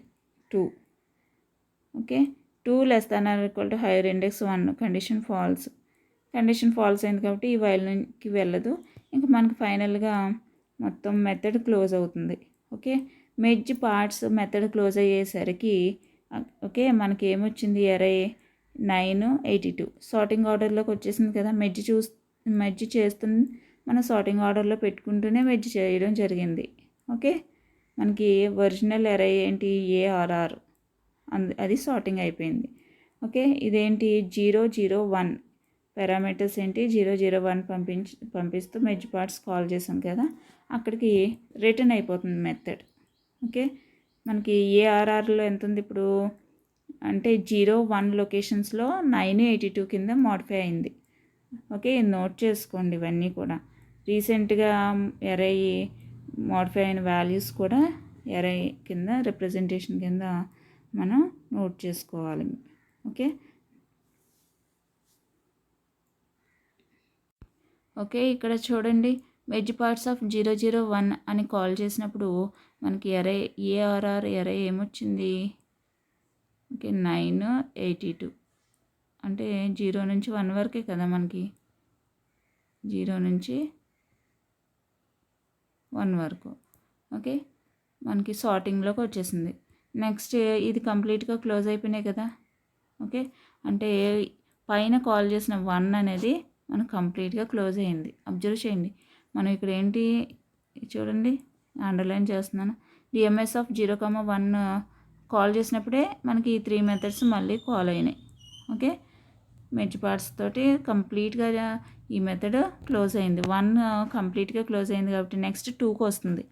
Speaker 1: 2. Okay, 2 less than or equal to higher index 1 condition false అయింది కాబట్టి ఈ వైల్కి వెళ్ళదు. ఇంకా మనకి ఫైనల్గా మొత్తం మెథడ్ క్లోజ్ అవుతుంది. Okay, merge parts method close అయ్యేసరికి ఓకే మనకి ఏమొచ్చింది, అరే 982 సార్టింగ్ ఆర్డర్లోకి వచ్చేసింది కదా. మెర్జ్ చేస్తుంది మనం సార్టింగ్ ఆర్డర్లో పెట్టుకుంటూనే మెర్జ్ చేయడం జరిగింది. ఓకే, మనకి ఒరిజినల్ అరే ఏంటి, ఏఆర్ఆర్, అది సార్టింగ్ అయిపోయింది. ఓకే, ఇదేంటి 001 పారామీటర్స్ ఏంటి 001 పంపిస్తూ మెర్జ్ పార్ట్స్ కాల్ చేసాం కదా, అక్కడికి రిటర్న్ అయిపోతుంది మెథడ్. ఓకే, మనకి ఏఆర్ఆర్లో ఎంత ఉంది ఇప్పుడు అంటే 01 లొకేషన్స్లో 982 కింద మోడిఫై అయింది. ఓకే, నోట్ చేసుకోండి ఇవన్నీ కూడా. రీసెంట్గా ఎర్ఐ మోడిఫై అయిన వాల్యూస్ కూడా ఎర్ఐ కింద రిప్రజెంటేషన్ కింద మనం నోట్ చేసుకోవాలి. ఓకే ఓకే, ఇక్కడ చూడండి మెర్జ్ పార్ట్స్ ఆఫ్ 001 అని కాల్ చేసినప్పుడు మనకి ఎర్ఐ ఏఆర్ఆర్ ఎర్ఐ ఏమొచ్చింది, ఓకే 982 అంటే 0 నుంచి 1 వరకే కదా మనకి, 0 నుంచి 1 వరకు. ఓకే, మనకి సార్టింగ్లోకి వచ్చేసింది. నెక్స్ట్ ఇది కంప్లీట్గా క్లోజ్ అయిపోయినాయి కదా. ఓకే, అంటే పైన కాల్ చేసిన 1 అనేది మనకు కంప్లీట్గా క్లోజ్ అయ్యింది. అబ్జర్వ్ చేయండి, మనం ఇక్కడ ఏంటి చూడండి, అండర్లైన్ చేస్తున్నాను, డిఎంఎస్ ఆఫ్ 0,1 కాల్ చేసినప్పుడే మనకి ఈ 3 మెథడ్స్ మళ్ళీ కాల్ అయినాయి. ఓకే, మెర్జ్ పార్ట్స్ తోటి కంప్లీట్గా ఈ మెథడ్ క్లోజ్ అయింది. 1 కంప్లీట్గా క్లోజ్ అయింది కాబట్టి నెక్స్ట్ 2కి వస్తుంది.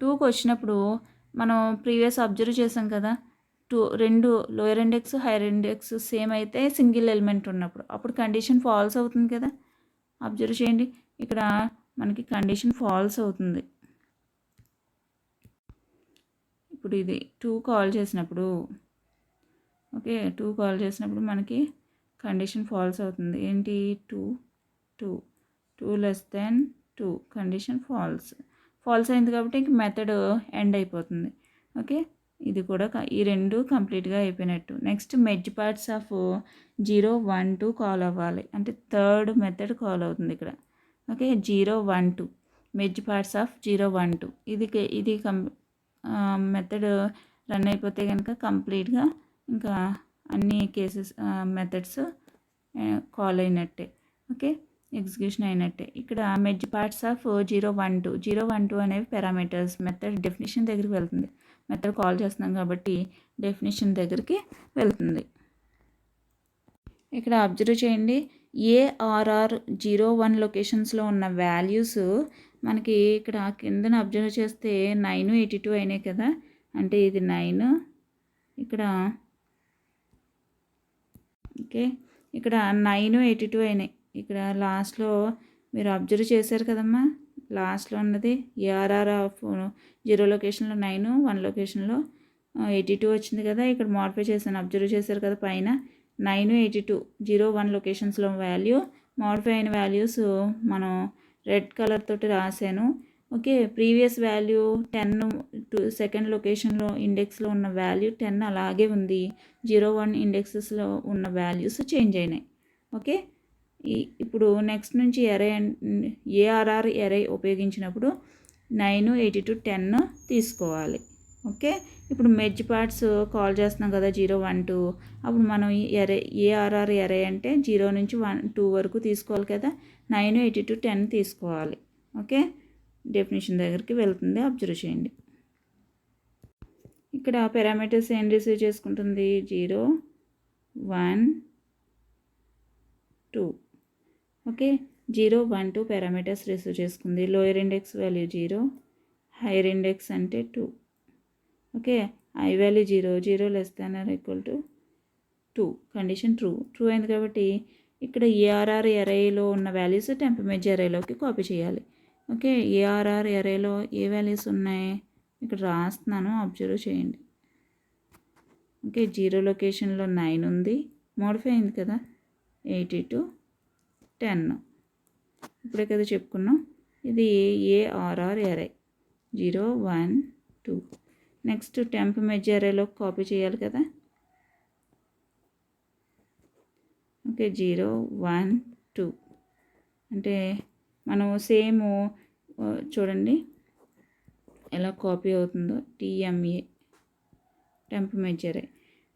Speaker 1: 2కి వచ్చినప్పుడు మనం ప్రీవియస్ అబ్జర్వ్ చేసాం కదా, రెండు lower index hire index same అయితే సింగిల్ ఎలిమెంట్ ఉన్నప్పుడు అప్పుడు కండిషన్ ఫాల్స్ అవుతుంది కదా. అబ్జర్వ్ చేయండి, ఇక్కడ మనకి కండిషన్ ఫాల్స్ అవుతుంది. ఇప్పుడు ఇది 2 కాల్ చేసినప్పుడు, ఓకే 2 కాల్ చేసినప్పుడు మనకి కండిషన్ ఫాల్స్ అవుతుంది. ఏంటి 2 లెస్ దెన్ 2 కండిషన్ ఫాల్స్ అయింది కాబట్టి ఇంక మెథడ్ ఎండ్ అయిపోతుంది. ఓకే, ఇది కూడా ఈ రెండు కంప్లీట్గా అయిపోయినట్టు. Next merge parts of 012 call అవ్వాలి, అంటే థర్డ్ మెథడ్ కాల్ అవుతుంది ఇక్కడ. ఓకే, 012 మెర్జ్ పార్ట్స్ ఆఫ్ 012 ఇది మెథడ్ రన్ అయిపోతే కనుక కంప్లీట్గా ఇంకా అన్ని కేసెస్ మెథడ్స్ కాల్ అయినట్టే. ఓకే, ఎగ్జిక్యూషన్ అయినట్టే. ఇక్కడ మెర్జ్ పార్ట్స్ ఆఫ్ 012 అనేవి పారామీటర్స్ మెథడ్ డెఫినిషన్ దగ్గరికి వెళ్తుంది. మెథడ్ కాల్ చేస్తున్నాం కాబట్టి డెఫినిషన్ దగ్గరికి వెళ్తుంది. ఇక్కడ అబ్జర్వ్ చేయండి, ఏఆర్ఆర్ 01 లొకేషన్స్లో ఉన్న వాల్యూస్ మనకి ఇక్కడ కిందన అబ్జర్వ్ చేస్తే 982 అయినాయి కదా, అంటే ఇది 9 ఇక్కడ. ఓకే, ఇక్కడ 982 అయినాయి. ఇక్కడ లాస్ట్లో మీరు అబ్జర్వ్ చేశారు కదమ్మా, లాస్ట్లో ఉన్నది ఏఆర్ఆర్ ఆఫ్ 0 లొకేషన్లో 9, 1 లొకేషన్లో 82 వచ్చింది కదా. ఇక్కడ మోడిఫై చేశాను, అబ్జర్వ్ చేశారు కదా, పైన 982 01 లొకేషన్స్లో వాల్యూ మోడిఫై అయిన వాల్యూస్ మనం రెడ్ కలర్ తోటి రాశాను. ఓకే, ప్రీవియస్ వాల్యూ 10 సెకండ్ లొకేషన్లో ఇండెక్స్లో ఉన్న వాల్యూ 10 అలాగే ఉంది. 01 ఇండెక్సెస్లో ఉన్న వాల్యూస్ చేంజ్ అయినాయి. ఓకే, ఇప్పుడు నెక్స్ట్ నుంచి ఏఆర్ఆర్ ఎరై ఉపయోగించినప్పుడు 982 10 తీసుకోవాలి. ఓకే, ఇప్పుడు మెర్జ్ పార్ట్స్ కాల్ చేస్తున్నాం కదా 012, అప్పుడు మనం ఏఆర్ఆర్ ఎరై అంటే 0 నుంచి 2 వరకు తీసుకోవాలి కదా, 982 10 తీసుకోవాలి. ఓకే, డెఫినేషన్ దగ్గరికి వెళ్తుంది, అబ్జర్వ్ చేయండి. ఇక్కడ పారామీటర్స్ ఏం రిసీవ్ చేసుకుంటుంది, 0 1 2. ఓకే, 0 1 2 పారామీటర్స్ రిసీవ్ చేసుకుంది. Lower index value 0, hire index అంటే 2. Okay, I value 0 less than or equal to 2 condition true అయింది కాబట్టి ఇక్కడ ఏఆర్ఆర్ ఎరేలో ఉన్న వాల్యూస్ టెంప్ మెర్జ్ ఎరేలోకి కాపీ చేయాలి. ఓకే, ఏఆర్ఆర్ ఎరేలో ఏ వాల్యూస్ ఉన్నాయి ఇక్కడ రాస్తున్నాను, అబ్జర్వ్ చేయండి. ఓకే, 0 లొకేషన్లో 9 ఉంది, మోడిఫై అయింది కదా 82 10. ఇప్పుడే కదా చెప్పుకున్నాం, ఇది ARR array 0 1 2. Next temp merge ఎరేలో కాపీ చేయాలి కదా. ఓకే, 0 1 2 అంటే మనం సేమ్ చూడండి ఎలా కాపీ అవుతుందో TMA temp merge array.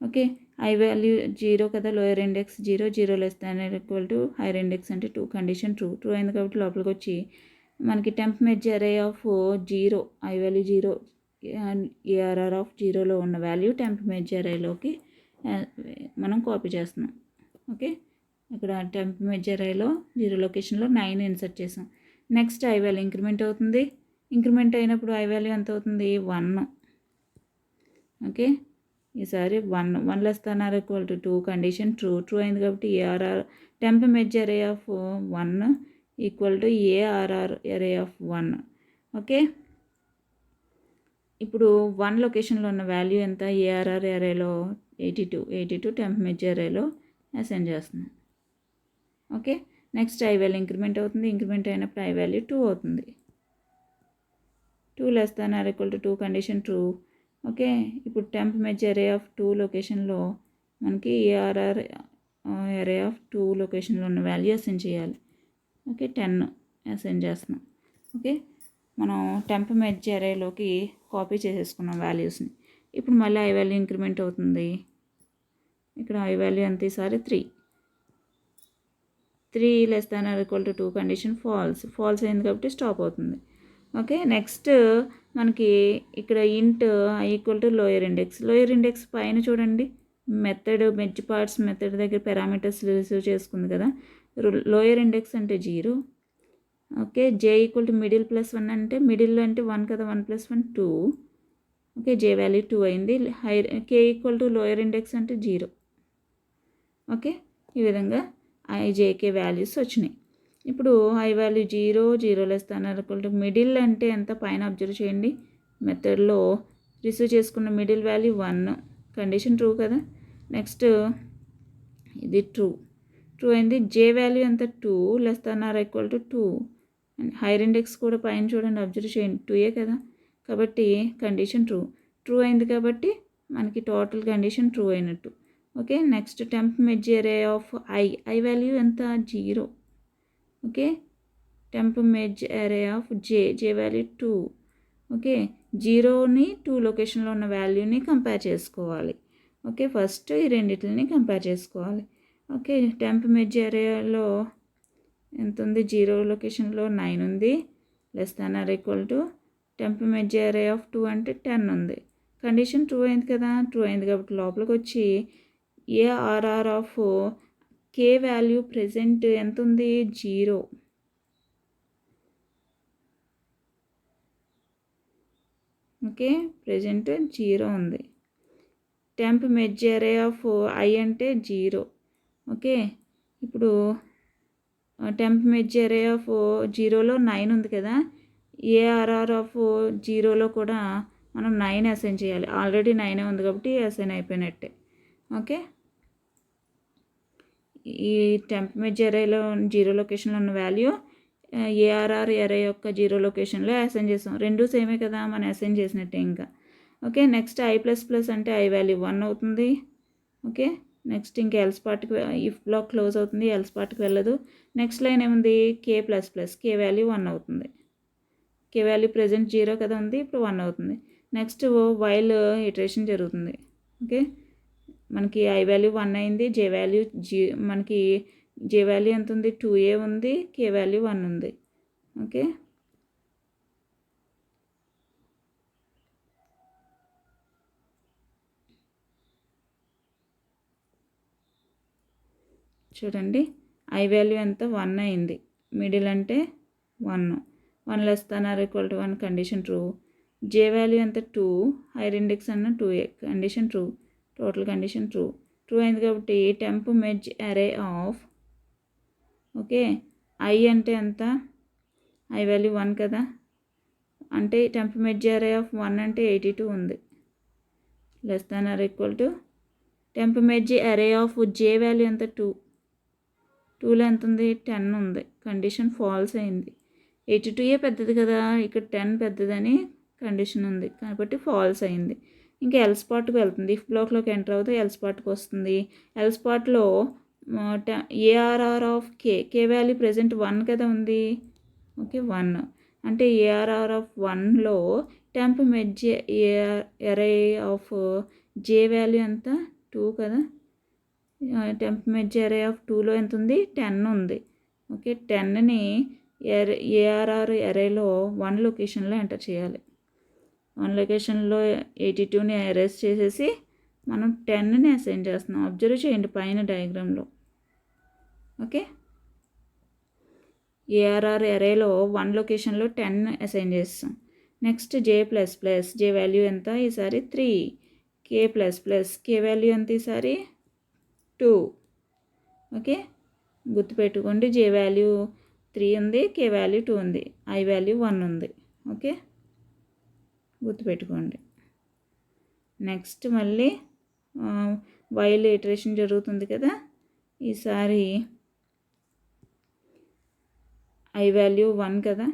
Speaker 1: Okay, I value 0 కదా, lower index 0 less than equal to higher index అంటే 2 కండిషన్ ట్రూ అయింది కాబట్టి లోపలికి వచ్చి మనకి temp merge array of 0 I value 0 ARR of 0లో ఉన్న వాల్యూ టెంప్ మెర్జ్ అర్రేలోకి మనం కాపీ చేస్తున్నాం. ఓకే, ఇక్కడ టెంప్ మెర్జ్ అర్రేలో 0 లొకేషన్లో 9 ఇన్సర్ట్ చేసాం. నెక్స్ట్ ఐ వాల్యూ ఇంక్రిమెంట్ అవుతుంది. ఇంక్రిమెంట్ అయినప్పుడు ఐ వాల్యూ ఎంత అవుతుంది? 1. ఓకే, ఈసారి 1 less than or equal to 2 condition true అయింది కాబట్టి ARR temp merge array of 1 equal to ARR array of 1. Okay, ఇప్పుడు 1 లొకేషన్లో ఉన్న వాల్యూ ఎంత? ARR అర్రేలో 82 టెంప్ మెర్జ్ అర్రేలో అసైన్ చేస్తున్నాం. Okay, next I value increment అవుతుంది. ఇంక్రిమెంట్ అయినప్పుడు ఐ వాల్యూ 2 అవుతుంది. 2 less than or equal to 2 condition true. Okay, ఇప్పుడు టెంప్ మెర్జ్ అర్రే ఆఫ్ 2 లొకేషన్లో మనకి ARR అర్రే ఆఫ్ 2 లొకేషన్లో ఉన్న వాల్యూ అసైన్ చేయాలి. ఓకే, 10 అసైన్ చేస్తున్నాం. ఓకే, మనం టెంప్ మెర్జ్ అర్రేలోకి కాపీ చేసేసుకున్నాం వాల్యూస్ని. ఇప్పుడు మళ్ళీ ఐ వాల్యూ ఇంక్రిమెంట్ అవుతుంది. ఇక్కడ ఐ వాల్యూ ఎంత? ఈసారి 3 less than or equal to 2 condition false అయింది కాబట్టి స్టాప్ అవుతుంది. ఓకే, నెక్స్ట్ మనకి ఇక్కడ ఇంట్ I equal to lower index పైన చూడండి, మెర్జ్ పార్ట్స్ మెథడ్ దగ్గర పారామీటర్స్ రిసీవ్ చేసుకుంది కదా. లోయర్ ఇండెక్స్ అంటే 0. Okay, J equal to middle plus 1 అంటే మిడిల్ అంటే 1 కదా, 1 + 1 2. ఓకే, జే వాల్యూ 2 అయింది. కే ఈక్వల్ టు లోయర్ ఇండెక్స్ అంటే 0. ఓకే, ఈ విధంగా IJK వాల్యూస్ వచ్చినాయి. ఇప్పుడు I value 0 less than or equal to middle అంటే ఎంత? పైన అబ్జర్వ్ చేయండి, మెథడ్లో రిసీవ్ చేసుకున్న మిడిల్ వాల్యూ 1 కండిషన్ ట్రూ కదా. నెక్స్ట్ ఇది ట్రూ అయింది. జే వాల్యూ ఎంత? 2 less than or equal to 2. Hire index కూడా పైన చూడండి, అబ్జర్వ్ చేయండి, 2 కదా, కాబట్టి కండిషన్ ట్రూ అయింది కాబట్టి మనకి టోటల్ కండిషన్ ట్రూ అయినట్టు. Okay, next temp merge array of I value ఎంత? 0. Okay, temp merge array of J value 2. Okay, 0ని 2 లొకేషన్లో ఉన్న వాల్యూని కంపేర్ చేసుకోవాలి. ఓకే, ఫస్ట్ ఈ రెండింటిని కంపేర్ చేసుకోవాలి. ఓకే, టెంప్ మెర్జ్ అర్రేలో ఎంత ఉంది? 0 లొకేషన్లో 9 ఉంది. Less than or equal to temp merge array of 2 అంటే 10 ఉంది. కండిషన్ ట్రూ అయింది కదా, ట్రూ అయింది కాబట్టి లోపలికి వచ్చి ARR of K value present ఎంత ఉంది? 0. ఓకే, ప్రెజెంట్ 0 ఉంది. Temp merge array of I అంటే 0. ఓకే, ఇప్పుడు టెంప్ మెర్జ్ అర్రే ఆఫ్ 0లో 9 ఉంది కదా, ARR ఆఫ్ 0లో కూడా మనం 9 అసైన్ చేయాలి. ఆల్రెడీ 9 ఉంది కాబట్టి అసైన్ అయిపోయినట్టే. ఓకే, ఈ టెంప్ మెర్జ్ అర్రేలో 0 లొకేషన్లో ఉన్న వాల్యూ ARR అర్రే యొక్క 0 లొకేషన్లో అసైన్ చేసాం. రెండు సేమే కదా, మనం అసైన్ చేసినట్టే ఇంకా. ఓకే, నెక్స్ట్ I++ అంటే ఐ వాల్యూ 1 అవుతుంది. ఓకే, నెక్స్ట్ ఇంకా ఎల్స్ పార్ట్కి ఇఫ్ బ్లాక్ క్లోజ్ అవుతుంది, ఎల్స్ పార్ట్కి వెళ్ళదు. నెక్స్ట్ లైన్ ఏముంది? K++, కే వాల్యూ 1 అవుతుంది. కే వాల్యూ ప్రెజెంట్ 0 కదా ఉంది, ఇప్పుడు 1 అవుతుంది. నెక్స్ట్ వైల్ ఇటరేషన్ జరుగుతుంది. ఓకే, మనకి ఐ వాల్యూ 1 అయింది. మనకి జే వాల్యూ ఎంత ఉంది? 2A ఉంది. కే వాల్యూ 1 ఉంది. ఓకే, చూడండి, ఐ వాల్యూ ఎంత? 1 అయింది. మిడిల్ అంటే 1 less than or equal to 1 condition true. J value ఎంత? 2. హైయర్ ఇండెక్స్ అన్న 2A condition true. Total condition true అయింది కాబట్టి temp merge array of okay I అంటే ఎంత? ఐ వాల్యూ 1 కదా, అంటే టెంప్ మెర్జ్ అర్రే ఆఫ్ 1 అంటే 82 ఉంది. Less than or equal to temp merge array of J value ఎంత? 2లో ఎంత ఉంది? 10 ఉంది. కండిషన్ ఫాల్స్ అయింది. 82 పెద్దది కదా, ఇక్కడ 10 పెద్దదని కండిషన్ ఉంది కాబట్టి ఫాల్స్ అయింది. ఇంకా ఎల్స్ పార్ట్కి వెళ్తుంది. ఇఫ్ బ్లాక్లోకి ఎంటర్ అవుతే ఎల్స్ పార్ట్కి వస్తుంది. ఎల్స్ పార్ట్లో ARR of K value present 1 కదా ఉంది. ఓకే, 1 అంటే ARR ఆఫ్ 1లో temp merge array of J value ఎంత 2 కదా. టెంప్ మెర్జ్ ఎరే ఆఫ్ 2లో ఎంత ఉంది 10 ఉంది. ఓకే, 10ని ఏఆర్ఆర్ ఎరేలో 1 లొకేషన్లో ఎంటర్ చేయాలి. 1 లొకేషన్లో 82ని ఎరేస్ చేసేసి మనం 10ని అసైన్ చేస్తున్నాం. అబ్జర్వ్ చేయండి పైన డయాగ్రామ్లో. ఓకే, ఏఆర్ఆర్ ఎరేలో 1 లొకేషన్లో 10 అసైన్ చేస్తాం. నెక్స్ట్ జే వాల్యూ ఎంత ఈసారి 3. కే వాల్యూ ఎంత ఈసారి 2. ఓకే, గుర్తుపెట్టుకోండి, జే వాల్యూ 3 ఉంది, కే వాల్యూ 2 ఉంది, ఐ వాల్యూ 1 ఉంది. ఓకే, గుర్తుపెట్టుకోండి. నెక్స్ట్ మళ్ళీ వైల్ ఇటరేషన్ జరుగుతుంది కదా. ఈసారి ఐ వాల్యూ 1 కదా,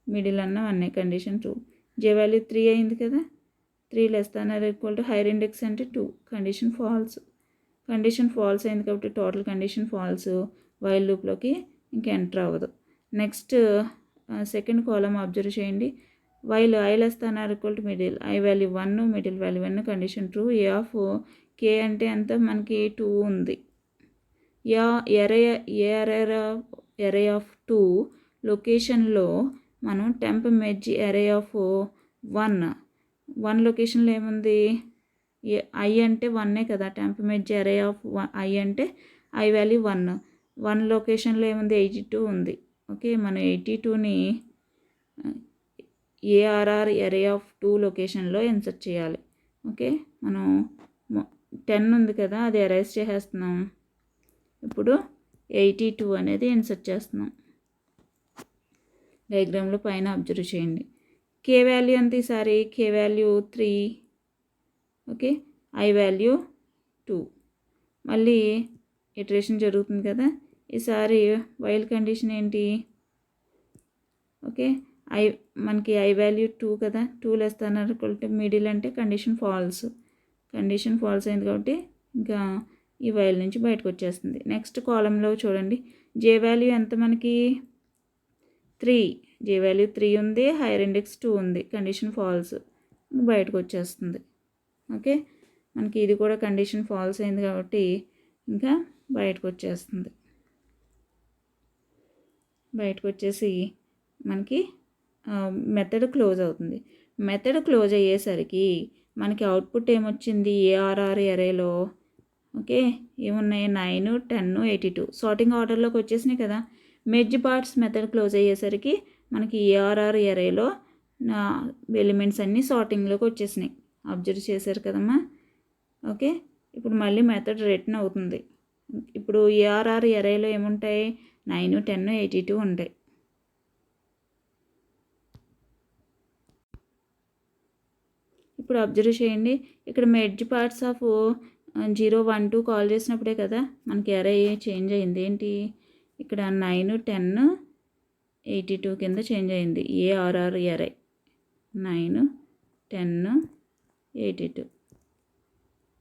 Speaker 1: మిడిల్ అన్న 1 కండిషన్ 2. జే వాల్యూ 3 అయింది కదా. 3 <= హైయర్ ఇండెక్స్ అంటే 2, కండిషన్ ఫాల్స్ అయింది కాబట్టి టోటల్ కండిషన్ ఫాల్స్, వైల్ లూప్లోకి ఇంకా ఎంటర్ అవ్వదు. నెక్స్ట్ సెకండ్ కాలమ్ అబ్జర్వ్ చేయండి. While I <= middle, I value 1, middle value 1, condition true. A of K అంటే ఎంత మనకి 2 ఉంది. ఎరే ఆఫ్ 2 లొకేషన్లో మనం టెంప్ మెర్జ్ ఎరే ఆఫ్ 1 లొకేషన్లో ఏముంది, ఐ అంటే 1 కదా. Temp merge array of I అంటే ఐ వాల్యూ 1 లొకేషన్లో ఏముంది 82 ఉంది. ఓకే, మనం 82ని ఏఆర్ఆర్ ఎరే ఆఫ్ 2 లొకేషన్లో ఇన్సర్ట్ చేయాలి. ఓకే, మనం 10 ఉంది కదా, అది ఎరేస్ చేసేస్తున్నాం. ఇప్పుడు 82 అనేది ఇన్సర్ట్ చేస్తున్నాం. డయాగ్రామ్లో పైన అబ్జర్వ్ చేయండి. కే వాల్యూ ఎంత ఈసారి, కే వాల్యూ 3. Okay, I value 2. మళ్ళీ ఇటరేషన్ జరుగుతుంది కదా. ఈసారి వైల్ కండిషన్ ఏంటి, ఓకే, మనకి ఐ వాల్యూ 2 కదా. 2 <= మిడిల్ అంటే కండిషన్ ఫాల్స్ అయింది కాబట్టి ఇంకా ఈ వైల్ నుంచి బయటకు వచ్చేస్తుంది. నెక్స్ట్ కాలంలో చూడండి, జే వాల్యూ ఎంత మనకి 3. జే వాల్యూ 3 ఉంది, హైయర్ ఇండెక్స్ 2 ఉంది, కండిషన్ ఫాల్స్, బయటకు వచ్చేస్తుంది. ఓకే, మనకి ఇది కూడా కండిషన్ ఫాల్స్ అయింది కాబట్టి ఇంకా బయటకు వచ్చేస్తుంది. బయటకు వచ్చేసి మనకి మెథడ్ క్లోజ్ అవుతుంది. మెథడ్ క్లోజ్ అయ్యేసరికి మనకి అవుట్పుట్ ఏమొచ్చింది ఏఆర్ఆర్ ఎరేలో. ఓకే, ఏమున్నాయి 9, 10, 82 సార్టింగ్ ఆర్డర్లోకి వచ్చేసినాయి కదా. మెర్జ్ పార్ట్స్ మెథడ్ క్లోజ్ అయ్యేసరికి మనకి ఏఆర్ఆర్ ఎరేలో ఎలిమెంట్స్ అన్నీ సార్టింగ్లోకి వచ్చేసినాయి. అబ్జర్వ్ చేశారు కదమ్మా. ఓకే, ఇప్పుడు మళ్ళీ మెథడ్ రిటర్న్ అవుతుంది. ఇప్పుడు ఏఆర్ఆర్ ఎరేలో ఏముంటాయి 9, 10, 82 ఉంటాయి. ఇప్పుడు అబ్జర్వ్ చేయండి, ఇక్కడ మెర్జ్ పార్ట్స్ ఆఫ్ 0, 1, 2 కాల్ చేసినప్పుడే కదా మనకి ఎరే చేంజ్ అయింది. ఏంటి ఇక్కడ 9, 10, 82 కింద చేంజ్ అయింది. ARR array 9, 10, 82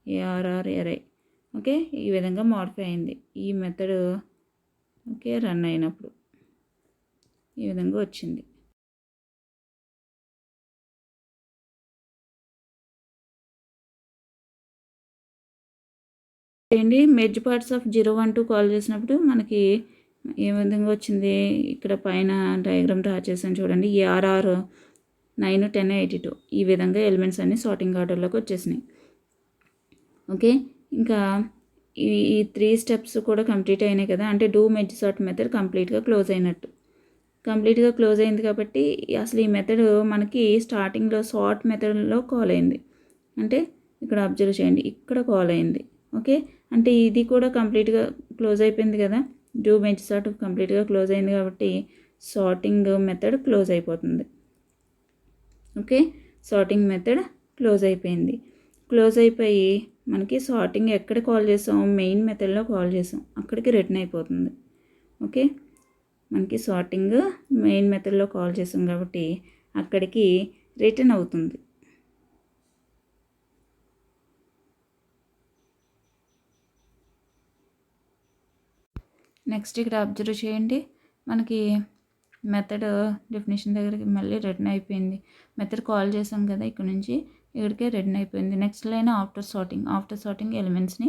Speaker 1: ARR array. Okay, ఈ విధంగా మోడిఫై అయింది ఈ మెథడ్. ఓకే, రన్ అయినప్పుడు ఈ విధంగా వచ్చింది. ఏంటి మెర్జ్ పార్ట్స్ ఆఫ్ 0, 1, 2 కాల్ చేసినప్పుడు మనకి ఏ విధంగా వచ్చింది, ఇక్కడ పైన డయాగ్రామ్ డ్రా చేసాను చూడండి. ఏఆర్ఆర్ 9, 10, 82 ఈ విధంగా ఎలిమెంట్స్ అన్నీ సార్టింగ్ ఆర్డర్లోకి వచ్చేసినాయి. ఓకే, ఇంకా ఈ 3 స్టెప్స్ కూడా కంప్లీట్ అయినాయి కదా. అంటే డూ మెర్జ్ సార్ట్ మెథడ్ కంప్లీట్గా క్లోజ్ అయినట్టు. కంప్లీట్గా క్లోజ్ అయింది కాబట్టి అసలు ఈ మెథడ్ మనకి స్టార్టింగ్లో సార్ట్ మెథడ్లో కాల్ అయింది. అంటే ఇక్కడ అబ్జర్వ్ చేయండి, ఇక్కడ కాల్ అయింది. ఓకే, అంటే ఇది కూడా కంప్లీట్గా క్లోజ్ అయిపోయింది కదా. డూ మెర్జ్ సార్ట్ కంప్లీట్గా క్లోజ్ అయింది కాబట్టి సార్టింగ్ మెథడ్ క్లోజ్ అయిపోతుంది. ఓకే, సార్టింగ్ మెథడ్ క్లోజ్ అయిపోయింది. క్లోజ్ అయిపోయి మనకి సార్టింగ్ ఎక్కడ కాల్ చేసాం, మెయిన్ మెథడ్లో కాల్ చేసాం, అక్కడికి రిటర్న్ అయిపోతుంది. ఓకే, మనకి సార్టింగ్ మెయిన్ మెథడ్లో కాల్ చేసాం కాబట్టి అక్కడికి రిటర్న్ అవుతుంది. నెక్స్ట్ ఇక్కడ అబ్జర్వ్ చేయండి, మనకి మెథడ్ డెఫినేషన్ దగ్గరికి మళ్ళీ రిటర్న్ అయిపోయింది. మెథడ్ కాల్ చేసాం కదా, ఇక్కడ నుంచి ఇక్కడికే రిటర్న్ అయిపోయింది. నెక్స్ట్ లైన్ ఆఫ్టర్ సార్టింగ్ ఎలిమెంట్స్ని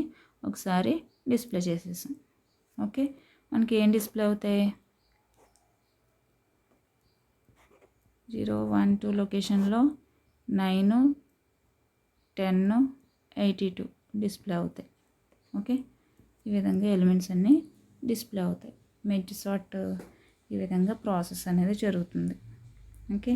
Speaker 1: ఒకసారి డిస్ప్లే చేసేసాం. ఓకే, మనకి ఏం డిస్ప్లే అవుతాయి? 0, 1, 2 లొకేషన్లో 9, 10, 82 డిస్ప్లే అవుతాయి. ఓకే, ఈ విధంగా ఎలిమెంట్స్ అన్నీ డిస్ప్లే అవుతాయి. మెర్జ్ సార్ట్ ఈ విధంగా ప్రాసెస్ అనేది జరుగుతుంది. ఓకే.